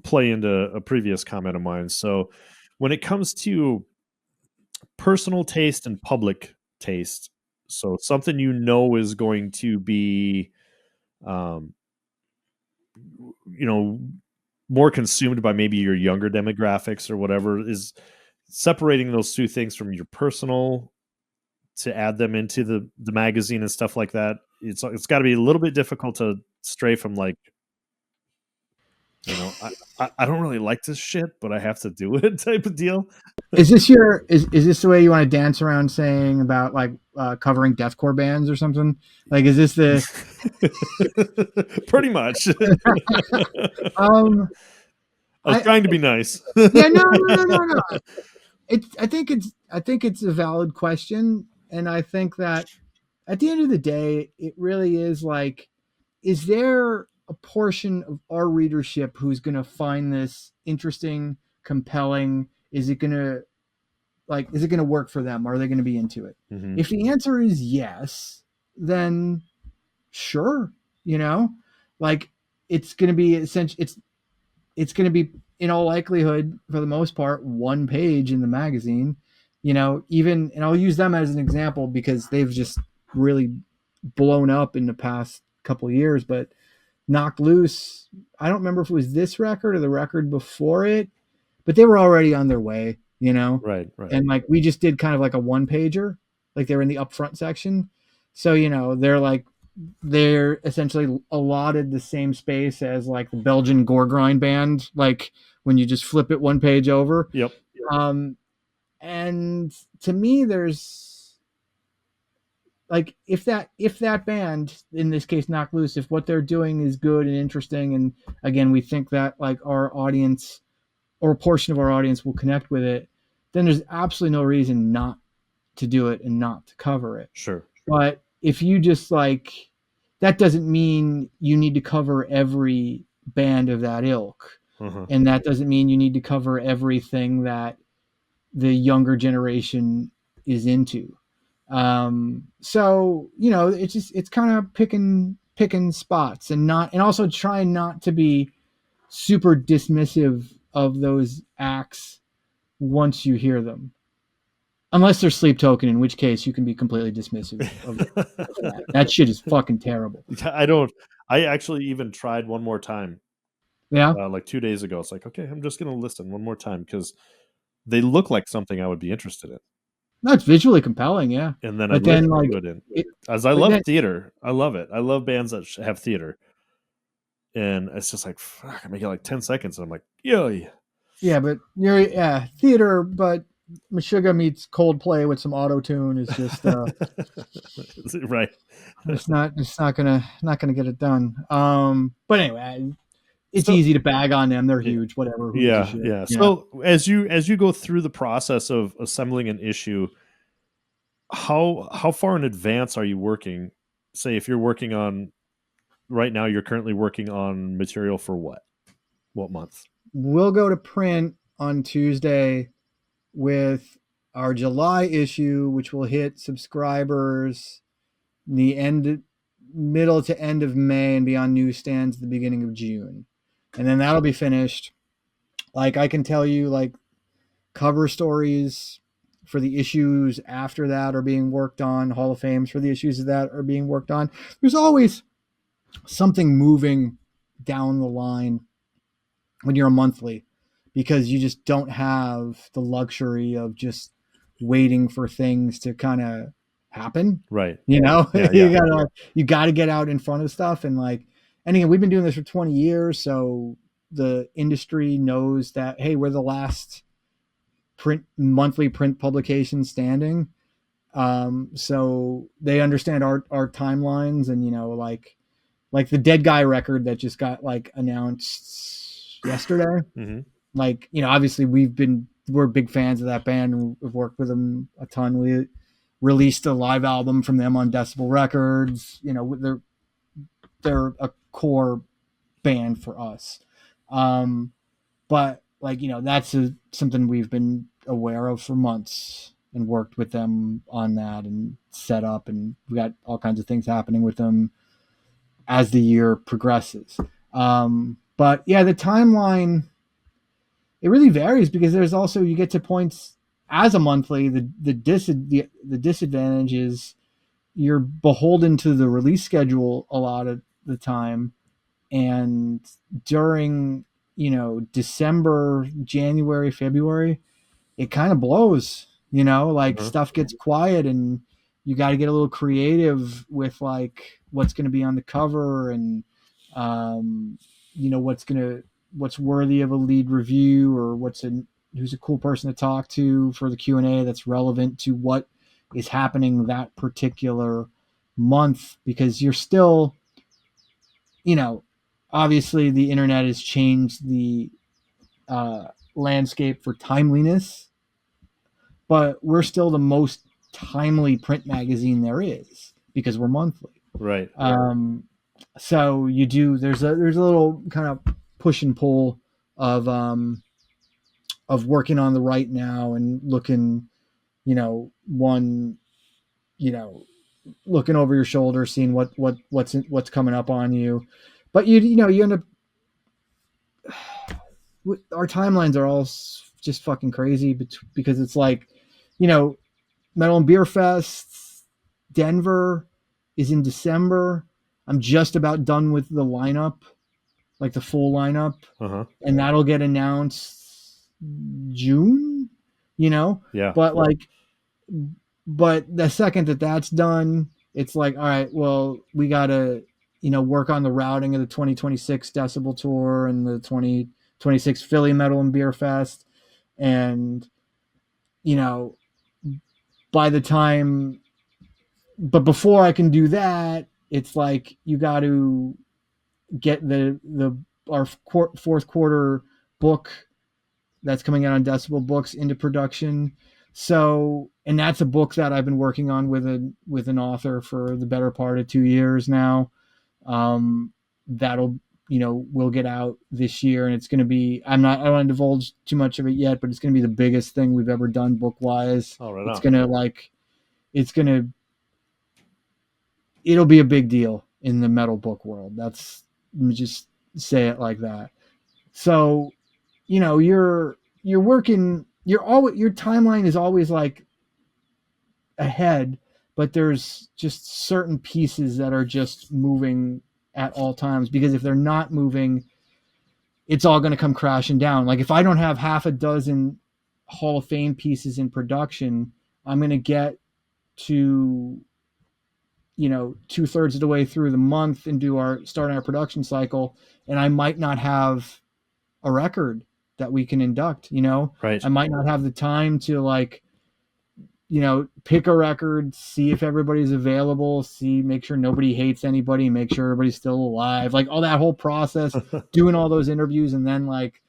play into a previous comment of mine. So when it comes to personal taste and public taste, so something is going to be, more consumed by maybe your younger demographics or whatever, is separating those two things from your personal to add them into the magazine and stuff like that. It's got to be a little bit difficult to stray from like, I don't really like this shit, but I have to do it type of deal. Is this the way you want to dance around saying about like covering deathcore bands or something? Like, is this the pretty much? I was trying to be nice. No. I think it's a valid question, and I think that at the end of the day, it really is like, is there a portion of our readership who's going to find this interesting, compelling? Is it going to work for them? Are they going to be into it? Mm-hmm. If the answer is yes, then sure, you know, like it's going to be essentially, it's going to be in all likelihood, for the most part, one page in the magazine, even, and I'll use them as an example because they've just really blown up in the past couple of years. But Knocked Loose, I don't remember if it was this record or the record before it, but they were already on their way, Right. and like we just did kind of like a one pager, like they were in the upfront section. So, they're essentially allotted the same space as like the Belgian gore grind band, like when you just flip it one page over. Yep. And to me, there's like, if that band, in this case Knocked Loose, if what they're doing is good and interesting, and again we think that like our audience or a portion of our audience will connect with it, then there's absolutely no reason not to do it and not to cover it. Sure. But if you just like, that doesn't mean you need to cover every band of that ilk. Uh-huh. And that doesn't mean you need to cover everything that the younger generation is into. So, it's kind of picking spots, and also trying not to be super dismissive of those acts once you hear them. Unless they're Sleep Token, in which case you can be completely dismissive of that. That shit is fucking terrible. I actually even tried one more time. Yeah. Like 2 days ago. It's like, okay, I'm just going to listen one more time because they look like something I would be interested in. That's visually compelling, yeah. And then but I then like it in. As I love theater. I love it. I love bands that have theater. And it's just like, fuck, I make it like 10 seconds. And I'm like, yo. Yeah, but theater, but Meshuggah meets Coldplay with some auto tune is just right. It's not gonna get it done. But anyway, it's easy to bag on them. They're huge. Whatever. Who gives a shit, yeah. So as you go through the process of assembling an issue, how far in advance are you working? Say if you're working on right now, you're currently working on material for what month? We'll go to print on Tuesday with our July issue, which will hit subscribers middle to end of May and be on newsstands at the beginning of June. And then that'll be finished. Like I can tell you, like cover stories for the issues after that are being worked on. Hall of Fames for the issues of that are being worked on. There's always something moving down the line when you're a monthly, because you just don't have the luxury of just waiting for things to kind of happen. Right. You gotta get out in front of stuff. And again, we've been doing this for 20 years. So the industry knows that, hey, we're the last monthly print publication standing. So they understand our timelines, and, like the Dead Guy record that just got announced yesterday. Mm-hmm. Obviously we're big fans of that band and we've worked with them a ton. We released a live album from them on Decibel Records. They're a core band for us. But that's something we've been aware of for months and worked with them on that and set up, and we got all kinds of things happening with them as the year progresses. But yeah, the timeline, it really varies, because there's also, you get to points as a monthly, the disadvantage is you're beholden to the release schedule a lot of the time. And during, December, January, February, it kind of blows, stuff gets quiet, and you got to get a little creative with what's going to be on the cover, and what's worthy of a lead review, or who's a cool person to talk to for the Q&A that's relevant to what is happening that particular month. Because you're still, obviously the internet has changed the landscape for timeliness but we're still the most timely print magazine there is because we're monthly. Right. So there's a little kind of push and pull of working on the right now and looking, looking over your shoulder, seeing what's coming up on you. But you end up, our timelines are all just fucking crazy because it's like, Metal and Beer Fest, Denver is in December. I'm just about done with the lineup, like the full lineup, and that'll get announced June, Yeah. But the second that's done, it's like, all right, well, we got to, work on the routing of the 2026 Decibel Tour and the 2026 Philly Metal and Beer Fest. And, by the time, but before I can do that, it's like, you got to get our fourth quarter book that's coming out on Decibel Books into production. So, and that's a book that I've been working on with an author for the better part of 2 years now. That'll, will get out this year, and it's going to be, I don't want to divulge too much of it yet, but it's going to be the biggest thing we've ever done book wise. Oh, right. It'll be a big deal in the metal book world. Let me just say it like that. So, you're working, your timeline is always like ahead, but there's just certain pieces that are just moving at all times, because if they're not moving, it's all going to come crashing down. Like if I don't have half a dozen Hall of Fame pieces in production, I'm going to get to, 2/3 of the way through the month and start our production cycle, and I might not have a record that we can induct, Right. I might not have the time to pick a record, see if everybody's available, make sure nobody hates anybody, make sure everybody's still alive, like all that whole process, doing all those interviews, and then like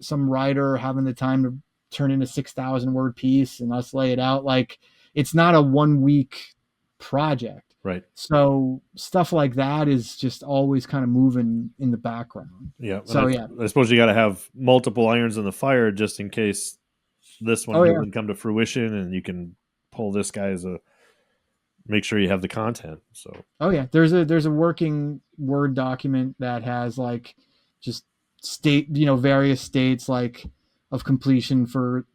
some writer having the time to turn in a 6,000 word piece and us lay it out. Like it's not a 1 week project. Right. So stuff like that is just always kind of moving in the background. Yeah. So I suppose you got to have multiple irons in the fire just in case this one doesn't come to fruition, and you can pull this guy make sure you have the content. So there's a working Word document that has like just various states like of completion for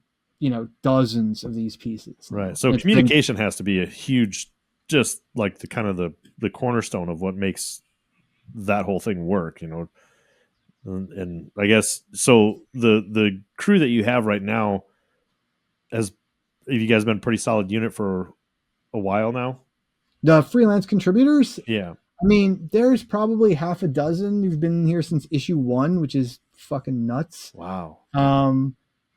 dozens of these pieces. Right. So communication has to be a huge, just like the cornerstone of what makes that whole thing work, and I guess so the crew that you have right now, have you guys been a pretty solid unit for a while now? The Freelance Contributors? Yeah. I mean, there's probably half a dozen who've been here since issue 1, which is fucking nuts. Wow. And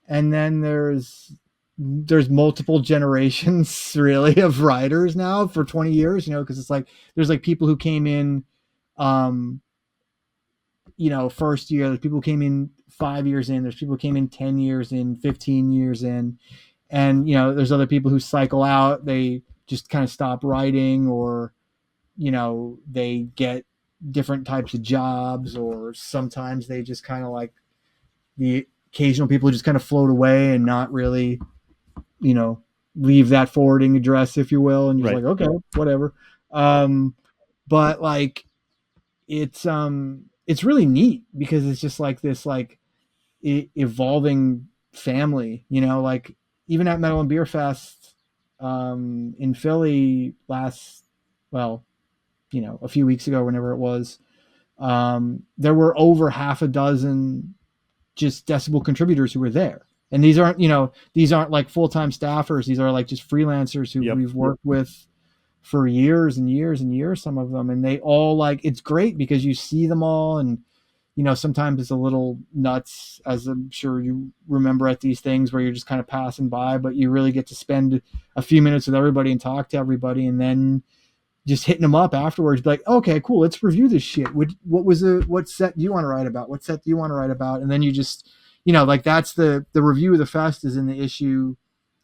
then there's multiple generations really of writers now for 20 years, because it's like there's like people who came in first year, there's people who came in 5 years in, there's people who came in 10 years in, 15 years in, and there's other people who cycle out, they just kind of stop writing, or they get different types of jobs, or sometimes they just kind of like the occasional people who just kind of float away and not really leave that forwarding address, if you will, and you're right. like, okay, whatever. But like it's really neat because it's just like this like evolving family, like even at Metal and Beer Fest in Philly a few weeks ago, whenever it was, there were over half a dozen just Decibel contributors who were there. And these aren't like full-time staffers. These are like just freelancers who we've worked with for years and years and years, some of them. And they all like, it's great because you see them all. And, sometimes it's a little nuts, as I'm sure you remember at these things where you're just kind of passing by, but you really get to spend a few minutes with everybody and talk to everybody. And then just hitting them up afterwards, be like, okay, cool, let's review this shit. What set do you want to write about? What set do you want to write about? And then you just, like that's the review of the fest is in the issue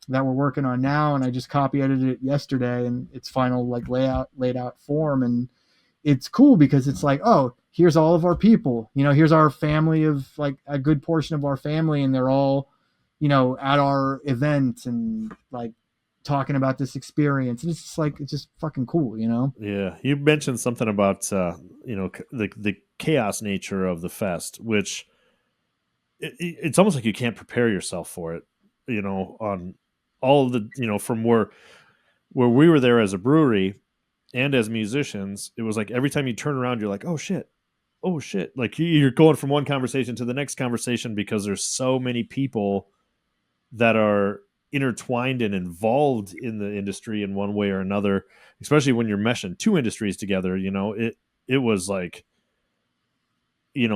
that we're working on now, and I just copy edited it yesterday in its final like laid out form. And it's cool because it's like, oh, here's all of our people, here's our family of like a good portion of our family, and they're all, at our event and like talking about this experience. And it's just like, it's just fucking cool, Yeah, you mentioned something about the chaos nature of the fest, which it's almost like you can't prepare yourself for it. On all of the from where we were there as a brewery and as musicians, it was like every time you turn around, you're like, oh shit, oh shit. Like you're going from one conversation to the next conversation because there's so many people that are intertwined and involved in the industry in one way or another, especially when you're meshing two industries together. It was like,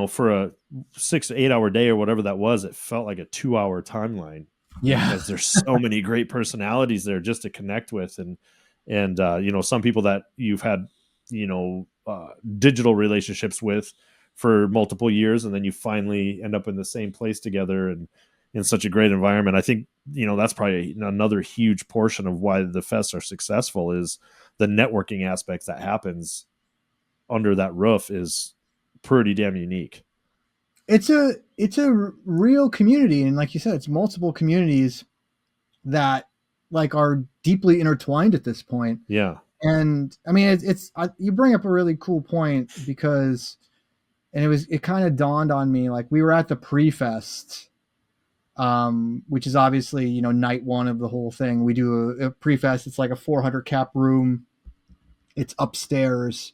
for a 6 to 8 hour day or whatever that was, it felt like a 2 hour timeline. Yeah. Because there's so many great personalities there just to connect with. And some people that you've had, digital relationships with for multiple years, and then you finally end up in the same place together and in such a great environment. I think, that's probably another huge portion of why the fests are successful, is the networking aspects that happens under that roof is pretty damn unique. It's a real community. And like you said, it's multiple communities that like are deeply intertwined at this point. Yeah. And I mean, you bring up a really cool point because, and it kind of dawned on me, like we were at the pre-fest, which is obviously, night one of the whole thing. We do a pre-fest. It's like a 400 cap room. It's upstairs,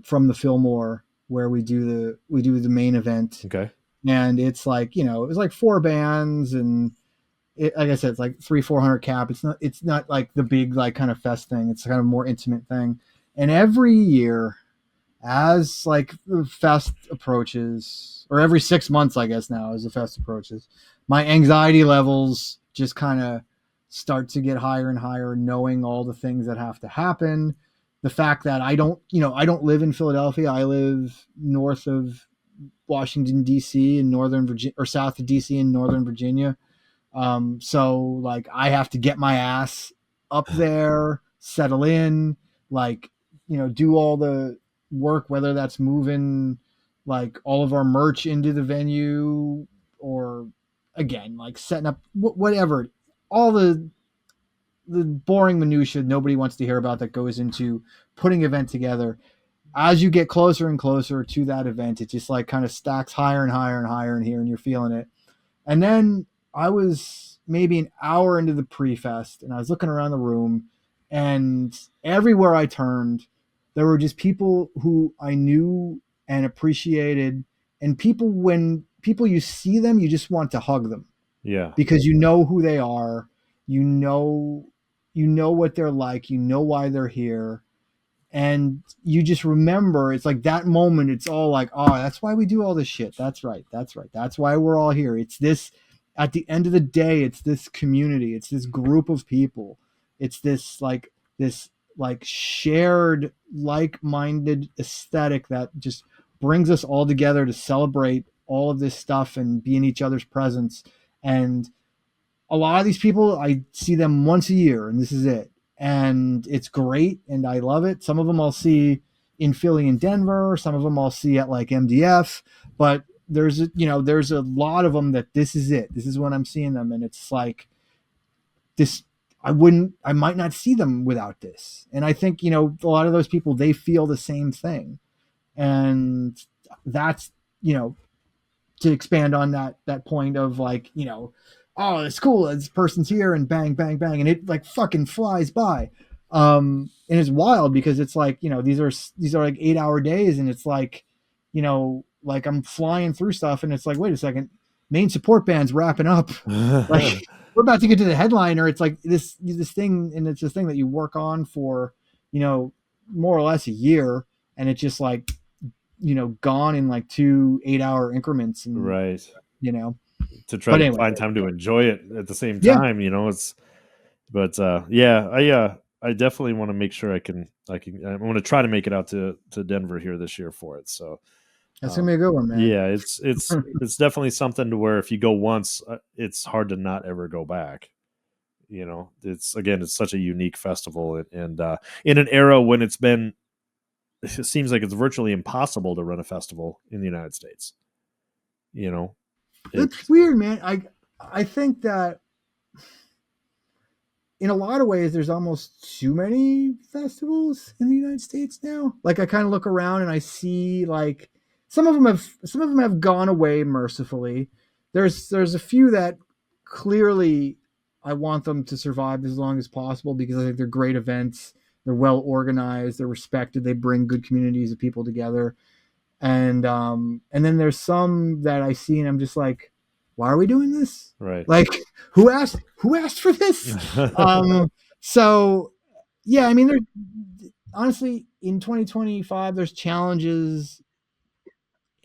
from the Fillmore where we do the main event. Okay. And it's like, it was like 4 bands, and like I said, it's like 400 cap. It's not like the big, like kind of fest thing. It's kind of a more intimate thing. And every year, as like the fest approaches, or every 6 months, I guess now, as the fest approaches, my anxiety levels just kind of start to get higher and higher, knowing all the things that have to happen. The fact that I don't live in Philadelphia. I live north of Washington, D.C. in northern Virginia, or south of D.C. in northern Virginia. So like I have to get my ass up there, settle in, like, do all the work, whether that's moving like all of our merch into the venue, or again, like setting up whatever, all the boring minutia nobody wants to hear about that goes into putting an event together. As you get closer and closer to that event, it just like kind of stacks higher and higher and higher in here, and you're feeling it. And then I was maybe an hour into the pre-fest, and I was looking around the room, and everywhere I turned, there were just people who I knew and appreciated, and when people you see them, you just want to hug them. Yeah. Because you know who they are, you know what they're like, you know why they're here. And you just remember, it's like that moment, it's all like, oh, that's why we do all this shit. That's right. That's why we're all here. It's this, at the end of the day, it's this community. It's this group of people. It's this shared, like-minded aesthetic that just brings us all together to celebrate all of this stuff and be in each other's presence. And a lot of these people, I see them once a year, and this is it. And it's great, and I love it. Some of them I'll see in Philly and Denver. Some of them I'll see at like MDF. But there's a lot of them that this is it. This is when I'm seeing them, and it's like this. I might not see them without this. And I think, a lot of those people, they feel the same thing. And that's, to expand on that point of like, oh, it's cool, this person's here, and bang, bang, bang, and it like fucking flies by. And it's wild because it's like, these are like 8 hour days, and it's like, like I'm flying through stuff, and it's like, wait a second, main support band's wrapping up. Like we're about to get to the headliner. It's like this thing, and it's this thing that you work on for, more or less a year, and it's just like, gone in like 2 8 hour increments. And right. To try to find time to enjoy it at the same time, I definitely want to make sure I want to try to make it out to Denver here this year for it. So That's gonna be a good one, man. Yeah, it's definitely something to where if you go once, it's hard to not ever go back. It's such a unique festival, and in an era when it seems like it's virtually impossible to run a festival in the United States. It's weird, man. I think that in a lot of ways, there's almost too many festivals in the United States now. Like I kind of look around and I see like some of them have gone away mercifully. There's a few that clearly I want them to survive as long as possible because I think they're great events. They're well organized. They're respected. They bring good communities of people together. And then there's some that I see and I'm just like, why are we doing this? Right. Like who asked for this? So yeah, I mean, honestly, in 2025, there's challenges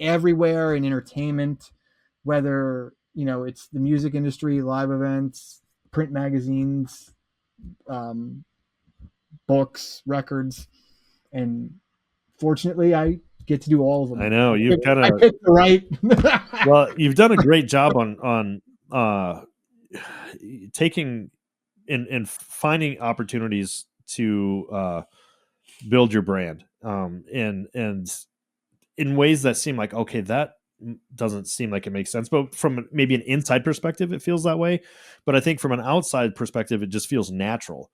everywhere in entertainment, whether, it's the music industry, live events, print magazines, books, records. And fortunately I get to do all of them. I know I picked the right. Well, you've done a great job on taking and finding opportunities to build your brand, and in ways that seem like, okay, that doesn't seem like it makes sense, but from maybe an inside perspective it feels that way, but I think from an outside perspective it just feels natural.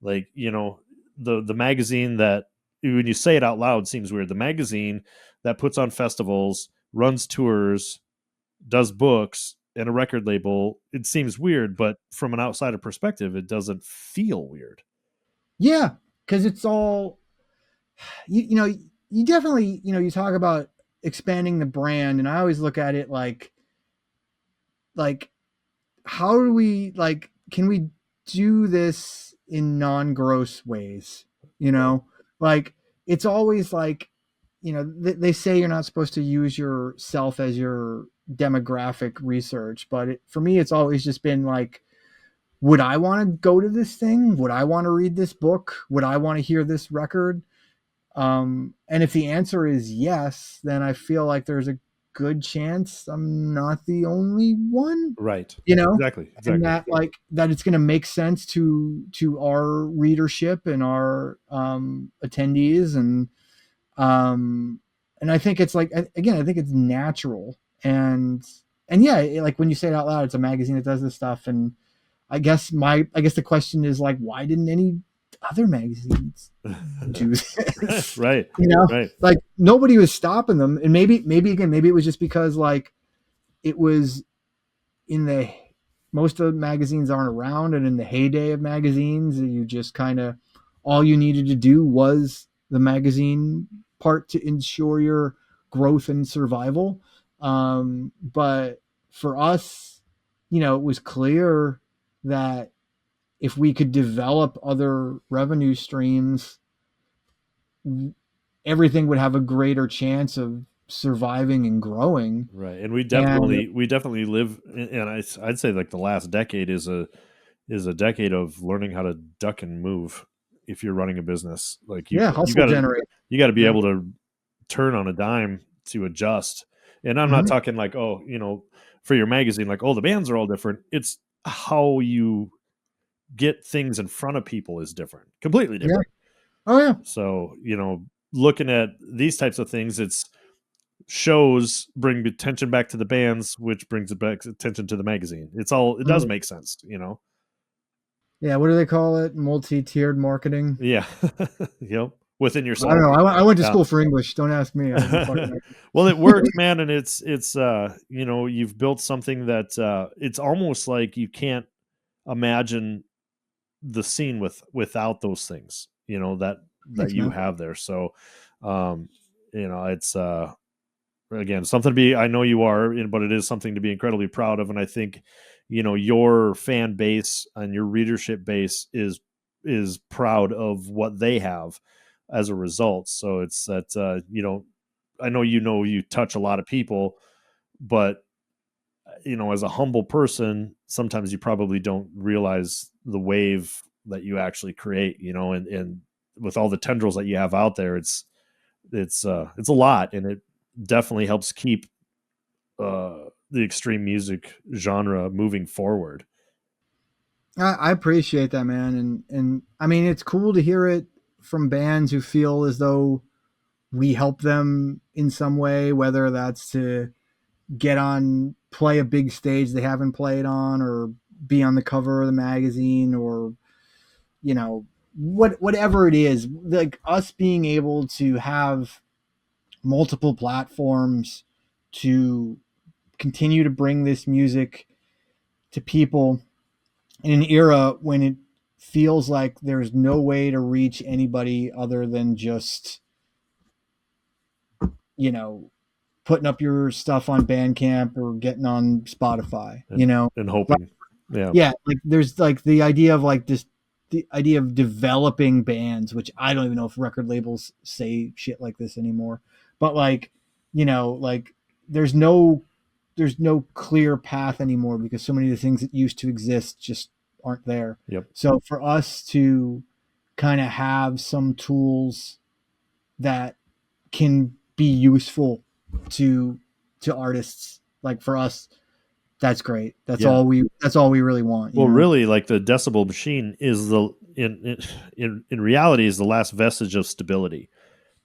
Like, the magazine that, when you say it out loud, seems weird. The magazine that puts on festivals, runs tours, does books, and a record label, it seems weird, but from an outsider perspective it doesn't feel weird. Yeah, because it's all you definitely, you talk about expanding the brand, and I always look at it like how do we, like, can we do this in non-gross ways? Like it's always like, they say you're not supposed to use yourself as your demographic research, but for me it's always just been like, would I want to go to this thing? Would I want to read this book? Would I want to hear this record? And if the answer is yes, then I feel like there's a good chance I'm not the only one. Right. Exactly. And that, like, that it's going to make sense to our readership and our attendees. And I think it's like, again, I think it's natural. And yeah, like when you say it out loud, it's a magazine that does this stuff. And I guess the question is like, why didn't any other magazines do this? Right. Right. Like nobody was stopping them. And maybe it was just because like it was in most of the magazines aren't around, and in the heyday of magazines, you just kind of, all you needed to do was the magazine part to ensure your growth and survival. But for us, it was clear that if we could develop other revenue streams, everything would have a greater chance of surviving and growing. Right. And we definitely live, and I'd say like the last decade is a decade of learning how to duck and move. If you're running a business, like you got to be able to turn on a dime to adjust. And I'm not talking like, for your magazine, like, the bands are all different. It's how you get things in front of people is different, completely different. Yeah. Oh yeah. So, looking at these types of things, it's shows bring attention back to the bands, which brings it back attention to the magazine. It does make sense, Yeah. What do they call it? Multi-tiered marketing. Yeah. Yep. Within yourself. I don't know. I went to school for English. Don't ask me. Well, it works, man. And it's you've built something that it's almost like you can't imagine the scene without those things, that you have there. So, it's again, something to be, I know you are, but it is something to be incredibly proud of. And I think, your fan base and your readership base is proud of what they have as a result. So it's that, I know, you touch a lot of people, but as a humble person, sometimes you probably don't realize the wave that you actually create, and with all the tendrils that you have out there, it's a lot, and definitely helps keep the extreme music genre moving forward. I appreciate that, man, and I mean it's cool to hear it from bands who feel as though we help them in some way, whether that's to get on, play a big stage they haven't played on, or be on the cover of the magazine, or whatever it is. Like us being able to have multiple platforms to continue to bring this music to people in an era when it feels like there's no way to reach anybody other than just putting up your stuff on Bandcamp or getting on Spotify, and hoping. Yeah. Like there's like the idea of like this, the idea of developing bands, which I don't even know if record labels say shit like this anymore, but like, like there's no clear path anymore because so many of the things that used to exist just aren't there. Yep. So for us to kind of have some tools that can be useful to artists, like for us, that's great. That's all we really want. Well, really, like the Decibel machine is in reality is the last vestige of stability,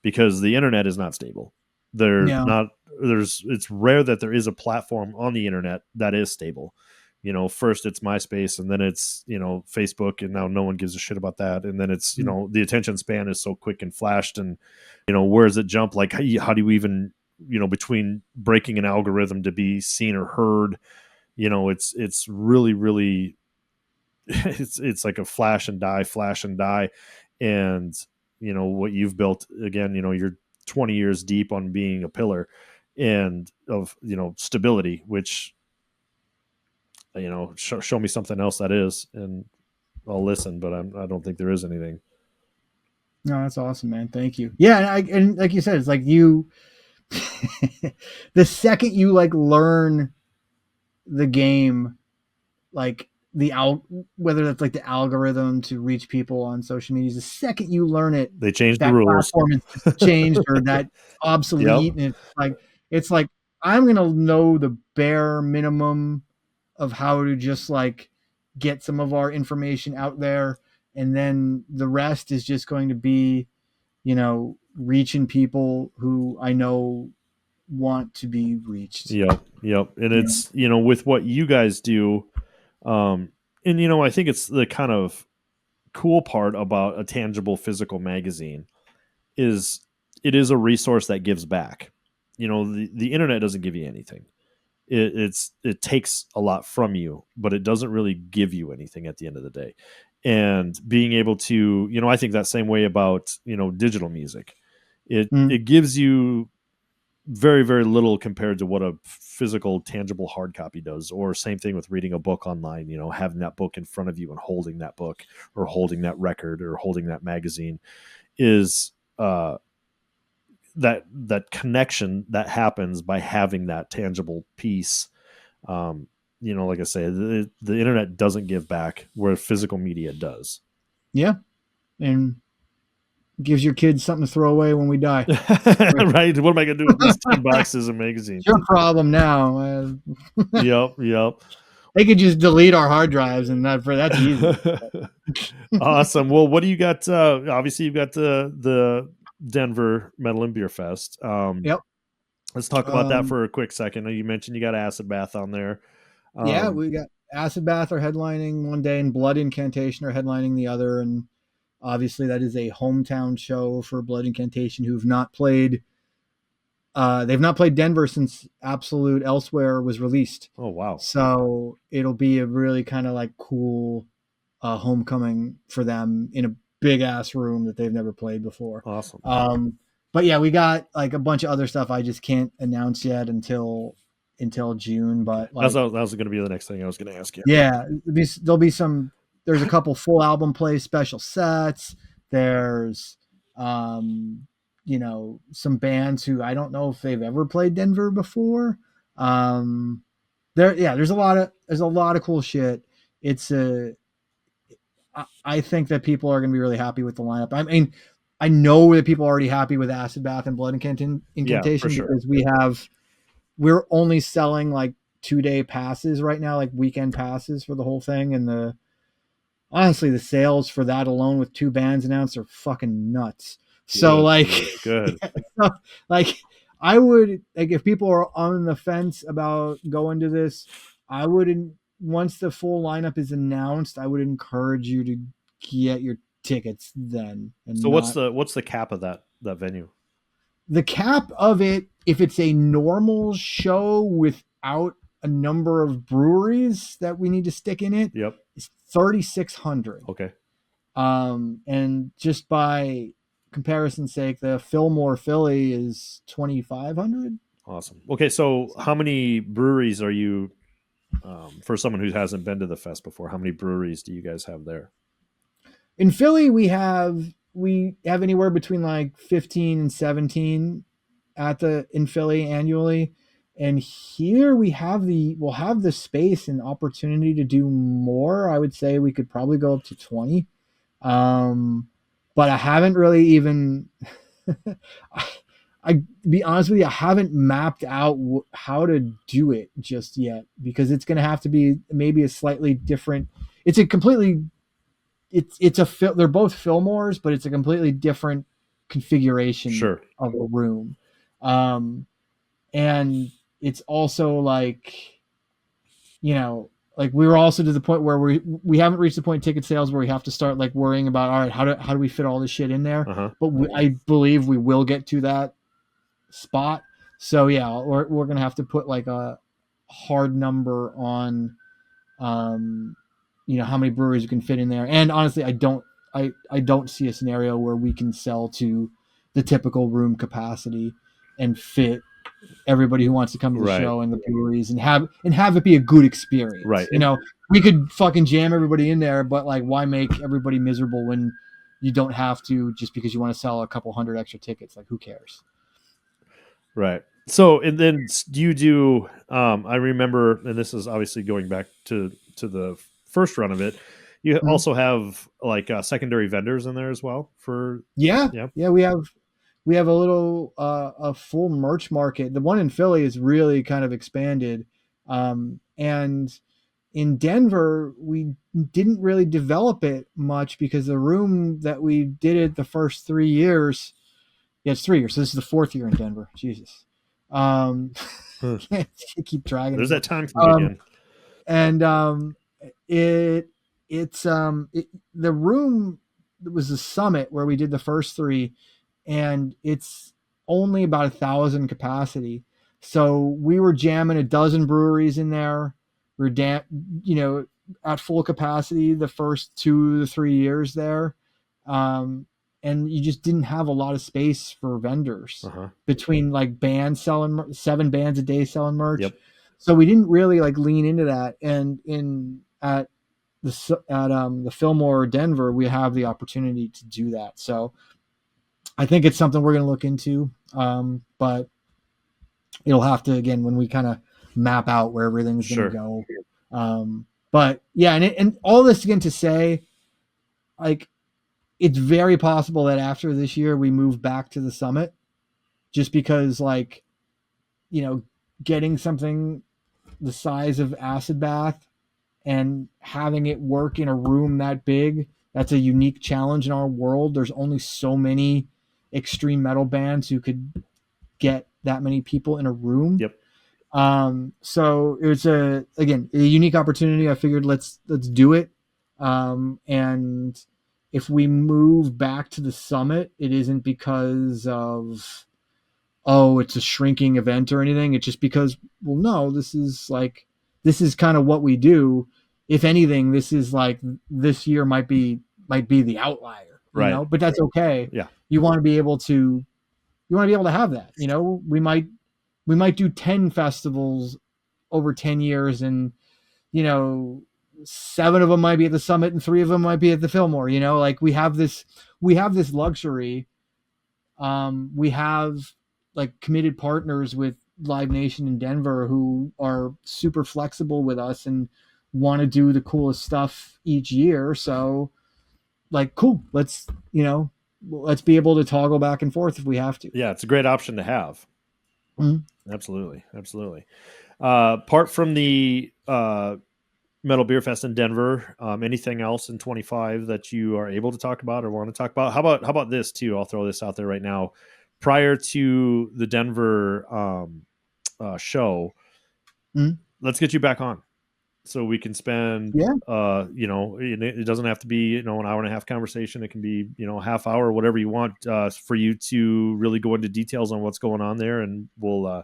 because the internet is not stable. It's rare that there is a platform on the internet that is stable. First it's MySpace, and then it's, Facebook, and now no one gives a shit about that. And then it's, the attention span is so quick and flashed, and, where does it jump? Like, how do you even, between breaking an algorithm to be seen or heard, it's really, really, it's like a flash and die. And, what you've built, again, you're 20 years deep on being a pillar and of, stability, which, show me something else that is, and I'll listen, but I don't think there is anything. No, that's awesome, man. Thank you. Yeah. And like you said, it's like the second you like learn the game, like whether that's like the algorithm to reach people on social media, the second you learn it, they change the rules. Platform is changed or that obsolete. Yep. And it's like I'm gonna know the bare minimum of how to just like get some of our information out there, and then the rest is just going to be, reaching people who I know want to be reached. Yep. And it's, with what you guys do, and I think it's the kind of cool part about a tangible physical magazine is it is a resource that gives back. The internet doesn't give you anything. It takes a lot from you, but it doesn't really give you anything at the end of the day. And being able to, I think that same way about, digital music, it gives you very, very little compared to what a physical, tangible hard copy does. Or same thing with reading a book online, having that book in front of you and holding that book or holding that record or holding that magazine is that connection that happens by having that tangible piece. Like I say, the internet doesn't give back where physical media does. Yeah. And gives your kids something to throw away when we die. Right. What am I going to do with these 10 boxes of magazines? Your problem now. Yep. They could just delete our hard drives, and that's easy. Awesome. Well, what do you got? Obviously you've got the Denver Metal and Beer Fest. Yep. Let's talk about that for a quick second. You mentioned you got Acid Bath on there. Yeah, we got Acid Bath are headlining one day, and Blood Incantation are headlining the other. And obviously that is a hometown show for Blood Incantation, who've not played. They've not played Denver since Absolute Elsewhere was released. Oh, wow. So it'll be a really kind of like cool homecoming for them in a big ass room that they've never played before. Awesome. But yeah, we got like a bunch of other stuff I just can't announce yet until June. But like, that was going to be the next thing I was going to ask you. Yeah, there'll be there's a couple full album plays, special sets. There's some bands who I don't know if they've ever played Denver before. There's a lot of cool shit. I think that people are going to be really happy with the lineup. I mean, I know that people are already happy with Acid Bath and Blood Yeah, for Incantation sure. because we're only selling like 2-day passes right now, like weekend passes for the whole thing. And honestly, the sales for that alone with 2 bands announced are fucking nuts. So Good, like, good. like I would like if people are on the fence about going to this, I wouldn't. Once the full lineup is announced, I would encourage you to get your tickets then, and So not what's the cap of that venue? the cap of it. If it's a normal show without a number of breweries that we need to stick in it, Yep. it's 3,600. Okay. And just by comparison's sake, the Fillmore Philly is 2,500. Awesome. Okay, so how many breweries are you, for someone who hasn't been to the fest before, how many breweries do you guys have there? In Philly, we have anywhere between like 15 and 17 in Philly annually. And here we'll have the space and opportunity to do more. I would say we could probably go up to 20. But I haven't really even I be honest with you, I haven't mapped out how to do it just yet because it's going to have to be maybe a slightly different. It's a completely they're both Fillmores, but it's a completely different configuration of a room. And it's also like, like we were also to the point where we haven't reached the point in ticket sales where we have to start like worrying about, all right, how do we fit all this shit in there? Uh-huh. But I believe we will get to that spot. So yeah, we're going to have to put like a hard number on, how many breweries we can fit in there. And honestly, I don't see a scenario where we can sell to the typical room capacity and fit everybody who wants to come to the show and the breweries and have it be a good experience. Right. We could fucking jam everybody in there, but like, why make everybody miserable when you don't have to just because you want to sell a couple hundred extra tickets? Like, who cares? Right. So, and then do you do, I remember, and this is obviously going back to the first run of it, you also have like secondary vendors in there as well for. Yeah. We have a little, a full merch market. The one in Philly is really kind of expanded. And in Denver, we didn't really develop it much because the room that we did it the first 3 years, it's 3 years. So this is the 4th year in Denver. Jesus. Keep dragging. There's that time again. And the room was the Summit where we did the first 3, and it's only about 1,000 capacity. So we were jamming a dozen breweries in there. We were at full capacity the first 2 to 3 years there. And you just didn't have a lot of space for vendors between like bands selling 7 bands a day selling merch. Yep. So we didn't really like lean into that. And at the Fillmore Denver, we have the opportunity to do that. So I think it's something we're going to look into. But it'll have to, again, when we kind of map out where everything's going to go. But yeah, and all this again to say, like, it's very possible that after this year we move back to the Summit, just because, like, getting something the size of Acid Bath and having it work in a room that big, that's a unique challenge in our world. There's only so many extreme metal bands who could get that many people in a room. Yep. So it was a unique opportunity. I figured let's do it. And if we move back to the Summit, it isn't because of, it's a shrinking event or anything. It's just because, well, no, this is kind of what we do. If anything, this is like, this year might be the outlier, right? But that's okay. Yeah. You want to be able to have that, we might do 10 festivals over 10 years, and 7 of them might be at the Summit and 3 of them might be at the Fillmore. Like, we have this luxury. We have like committed partners with Live Nation in Denver who are super flexible with us and want to do the coolest stuff each year. So, like, cool, let's let's be able to toggle back and forth if we have to. Yeah, it's a great option to have. Mm-hmm. Absolutely. Apart from the Metal Beer Fest in Denver, anything else in 25 that you are able to talk about or want to talk about? How about this too? I'll throw this out there right now. Prior to the Denver show, let's get you back on so we can spend, it doesn't have to be, an hour and a half conversation. It can be, a half hour, whatever you want, for you to really go into details on what's going on there. And we'll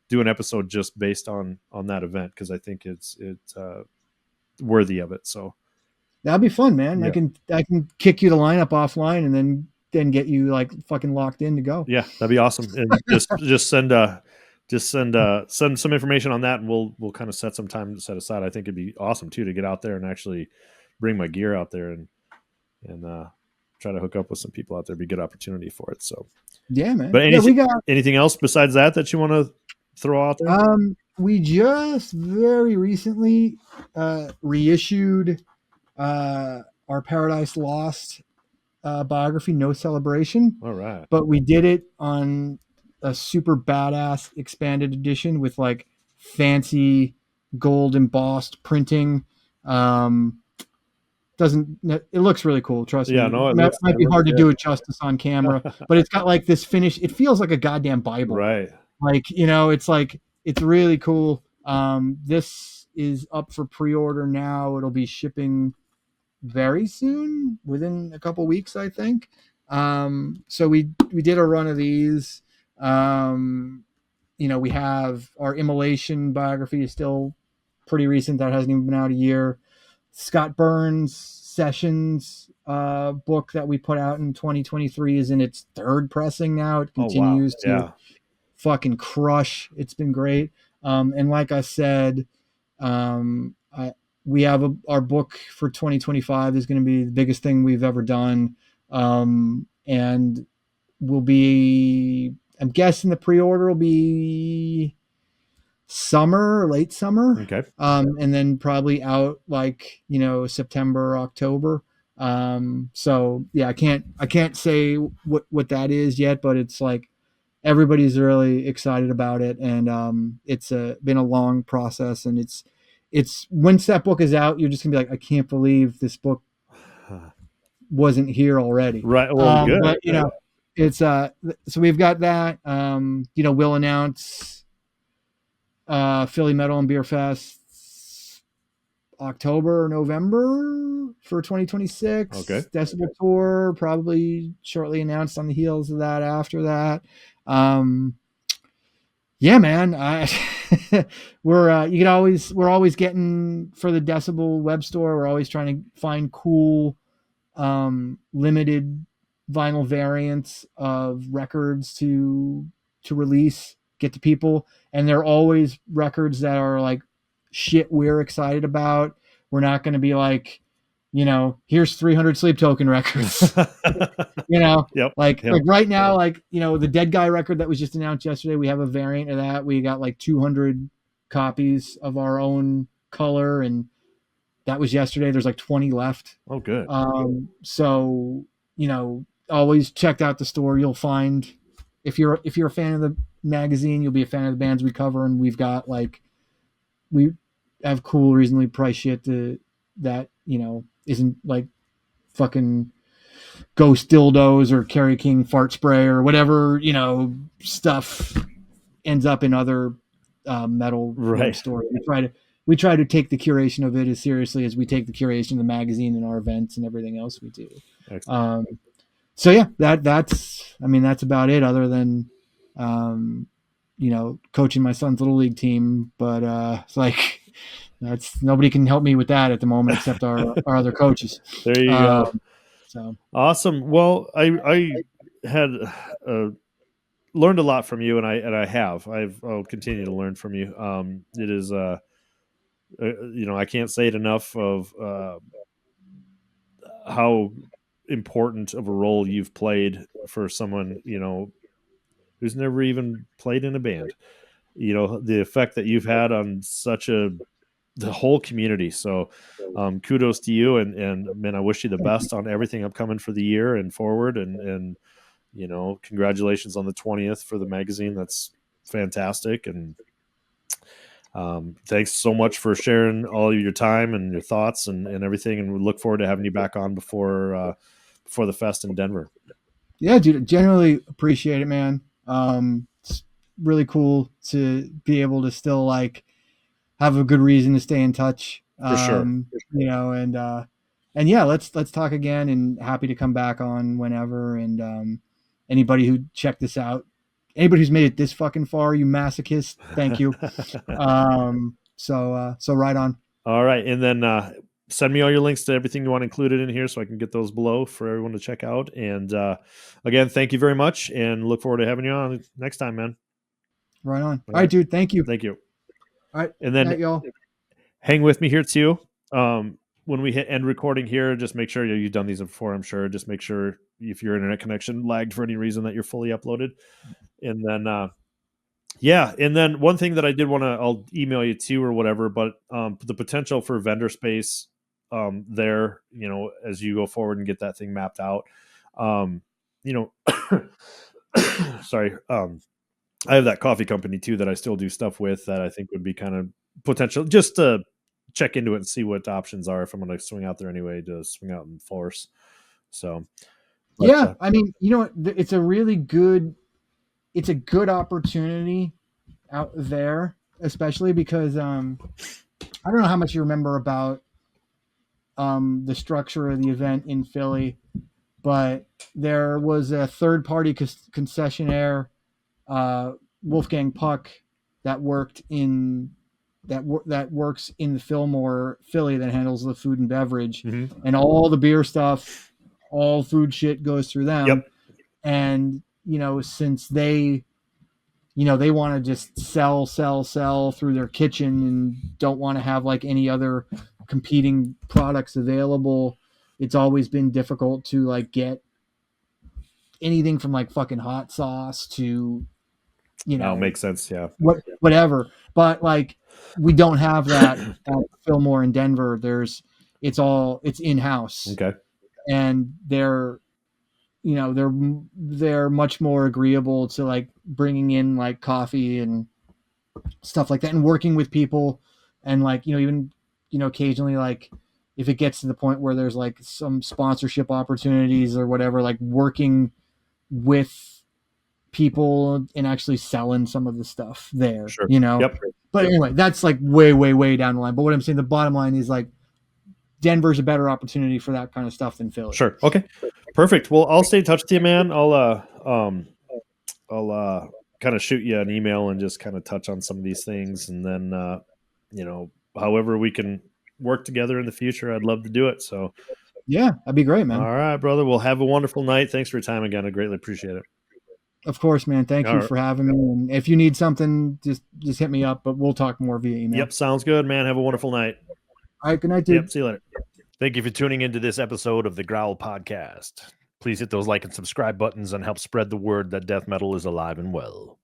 do an episode just based on that event, because I think it's worthy of it. So that'd be fun, man. Yeah. I can kick you the lineup offline and then get you like fucking locked in to go. Yeah, that'd be awesome. And just send some information on that, and we'll kind of set some time to set aside. I think it'd be awesome too to get out there and actually bring my gear out there and try to hook up with some people out there. It'd be a good opportunity for it. So yeah, man. But anything else besides that you want to throw out there? We just very recently reissued our Paradise Lost biography, No Celebration. All right. But we did it on a super badass expanded edition with like fancy gold embossed printing. It looks really cool, trust me. It might be hard to do it justice on camera, but it's got like this finish. It feels like a goddamn Bible. Right. Like, it's really cool. This is up for pre-order now. It'll be shipping very soon, within a couple weeks, I think. So we did a run of these. We have our Immolation biography is still pretty recent. That hasn't even been out a year. Scott Burns Sessions book that we put out in 2023 is in its third pressing now. It continues to fucking crush. It's been great. And like I said, we have our book for 2025 is going to be the biggest thing we've ever done. And will be, I'm guessing the pre-order will be late summer. Okay. And then probably out like, September, October. So yeah, I can't say what that is yet, but it's like, everybody's really excited about it. And, it's been a long process, and it's once that book is out, you're just gonna be like, I can't believe this book wasn't here already. Right. Well, good. But it's so we've got that. We'll announce Philly Metal and Beer Fest October or November for 2026. Okay. Decibel Tour probably shortly announced on the heels of that. After that, yeah, man. We're always getting, for the Decibel web store, we're always trying to find cool limited vinyl variants of records to release, get to people, and they're always records that are like shit we're excited about. We're not going to be like, here's 300 Sleep Token records. Yep. Like right now, the Dead Guy record that was just announced yesterday, we have a variant of that. We got like 200 copies of our own color, and that was yesterday. There's like 20 left. Oh, good. So, always check out the store. You'll find, if you're a fan of the magazine, you'll be a fan of the bands we cover. And we've got we have cool, reasonably priced shit that isn't like fucking Ghost Dildos or Kerry King fart spray or whatever, stuff ends up in other metal stores. We try to take the curation of it as seriously as we take the curation of the magazine and our events and everything else we do. So yeah, that's about it, other than coaching my son's little league team. But it's like, nobody can help me with that at the moment except our other coaches. There you go. So awesome. Well, I had learned a lot from you, and I'll continue to learn from you. It is I can't say it enough of how important of a role you've played for someone who's never even played in a band. The effect that you've had on such a the whole community. So kudos to you, and man, I wish you the best on everything upcoming for the year and forward, and congratulations on the 20th for the magazine. That's fantastic. And thanks so much for sharing all your time and your thoughts and everything. And we look forward to having you back on before the fest in Denver. Yeah, dude, generally appreciate it, man. It's really cool to be able to still like have a good reason to stay in touch. For sure. And yeah, let's talk again, and happy to come back on whenever. And anybody who checked this out, anybody who's made it this fucking far, you masochist, thank you. So right on. All right. And then send me all your links to everything you want included in here so I can get those below for everyone to check out. And again, thank you very much, and look forward to having you on next time, man. Right on. All right, dude. Thank you. Thank you. All right. And then y'all. Hang with me here too. When we hit end recording here, just make sure you've done these before, I'm sure. Just make sure if your internet connection lagged for any reason that you're fully uploaded. And then, and then one thing that I did want to, I'll email you too or whatever, but the potential for vendor space there, as you go forward and get that thing mapped out, sorry. I have that coffee company too that I still do stuff with that I think would be kind of potential, just to check into it and see what options are if I'm going to swing out there anyway, to swing out in force. So, I mean, it's a really good, it's a good opportunity out there, especially because I don't know how much you remember about the structure of the event in Philly, but there was a third-party concessionaire, Wolfgang Puck, that works in the Fillmore, Philly, that handles the food and beverage, and all the beer stuff, all food shit goes through them. Yep. And since they want to just sell through their kitchen and don't want to have like any other competing products available, it's always been difficult to like get anything from like fucking hot sauce to makes sense. Yeah. Whatever. But like, we don't have that at Fillmore in Denver. It's in-house. Okay. And they're much more agreeable to like bringing in like coffee and stuff like that, and working with people, and like, even, occasionally, like if it gets to the point where there's like some sponsorship opportunities or whatever, like working with people and actually selling some of the stuff there. Sure. Yep. But anyway, that's like way, way, way down the line. But what I'm saying, the bottom line is like Denver's a better opportunity for that kind of stuff than Philly. Sure. Okay. Perfect. Well, I'll stay in touch with you, man. I'll kind of shoot you an email and just kind of touch on some of these things, and then however we can work together in the future, I'd love to do it. So yeah, that'd be great, man. All right, brother. Well, have a wonderful night. Thanks for your time again. I greatly appreciate it. Of course, man. Thank you for having me. And if you need something, just hit me up, but we'll talk more via email. Yep. Sounds good, man. Have a wonderful night. All right. Good night, dude. Yep. See you later. Thank you for tuning into this episode of the Growl Podcast. Please hit those like and subscribe buttons and help spread the word that death metal is alive and well.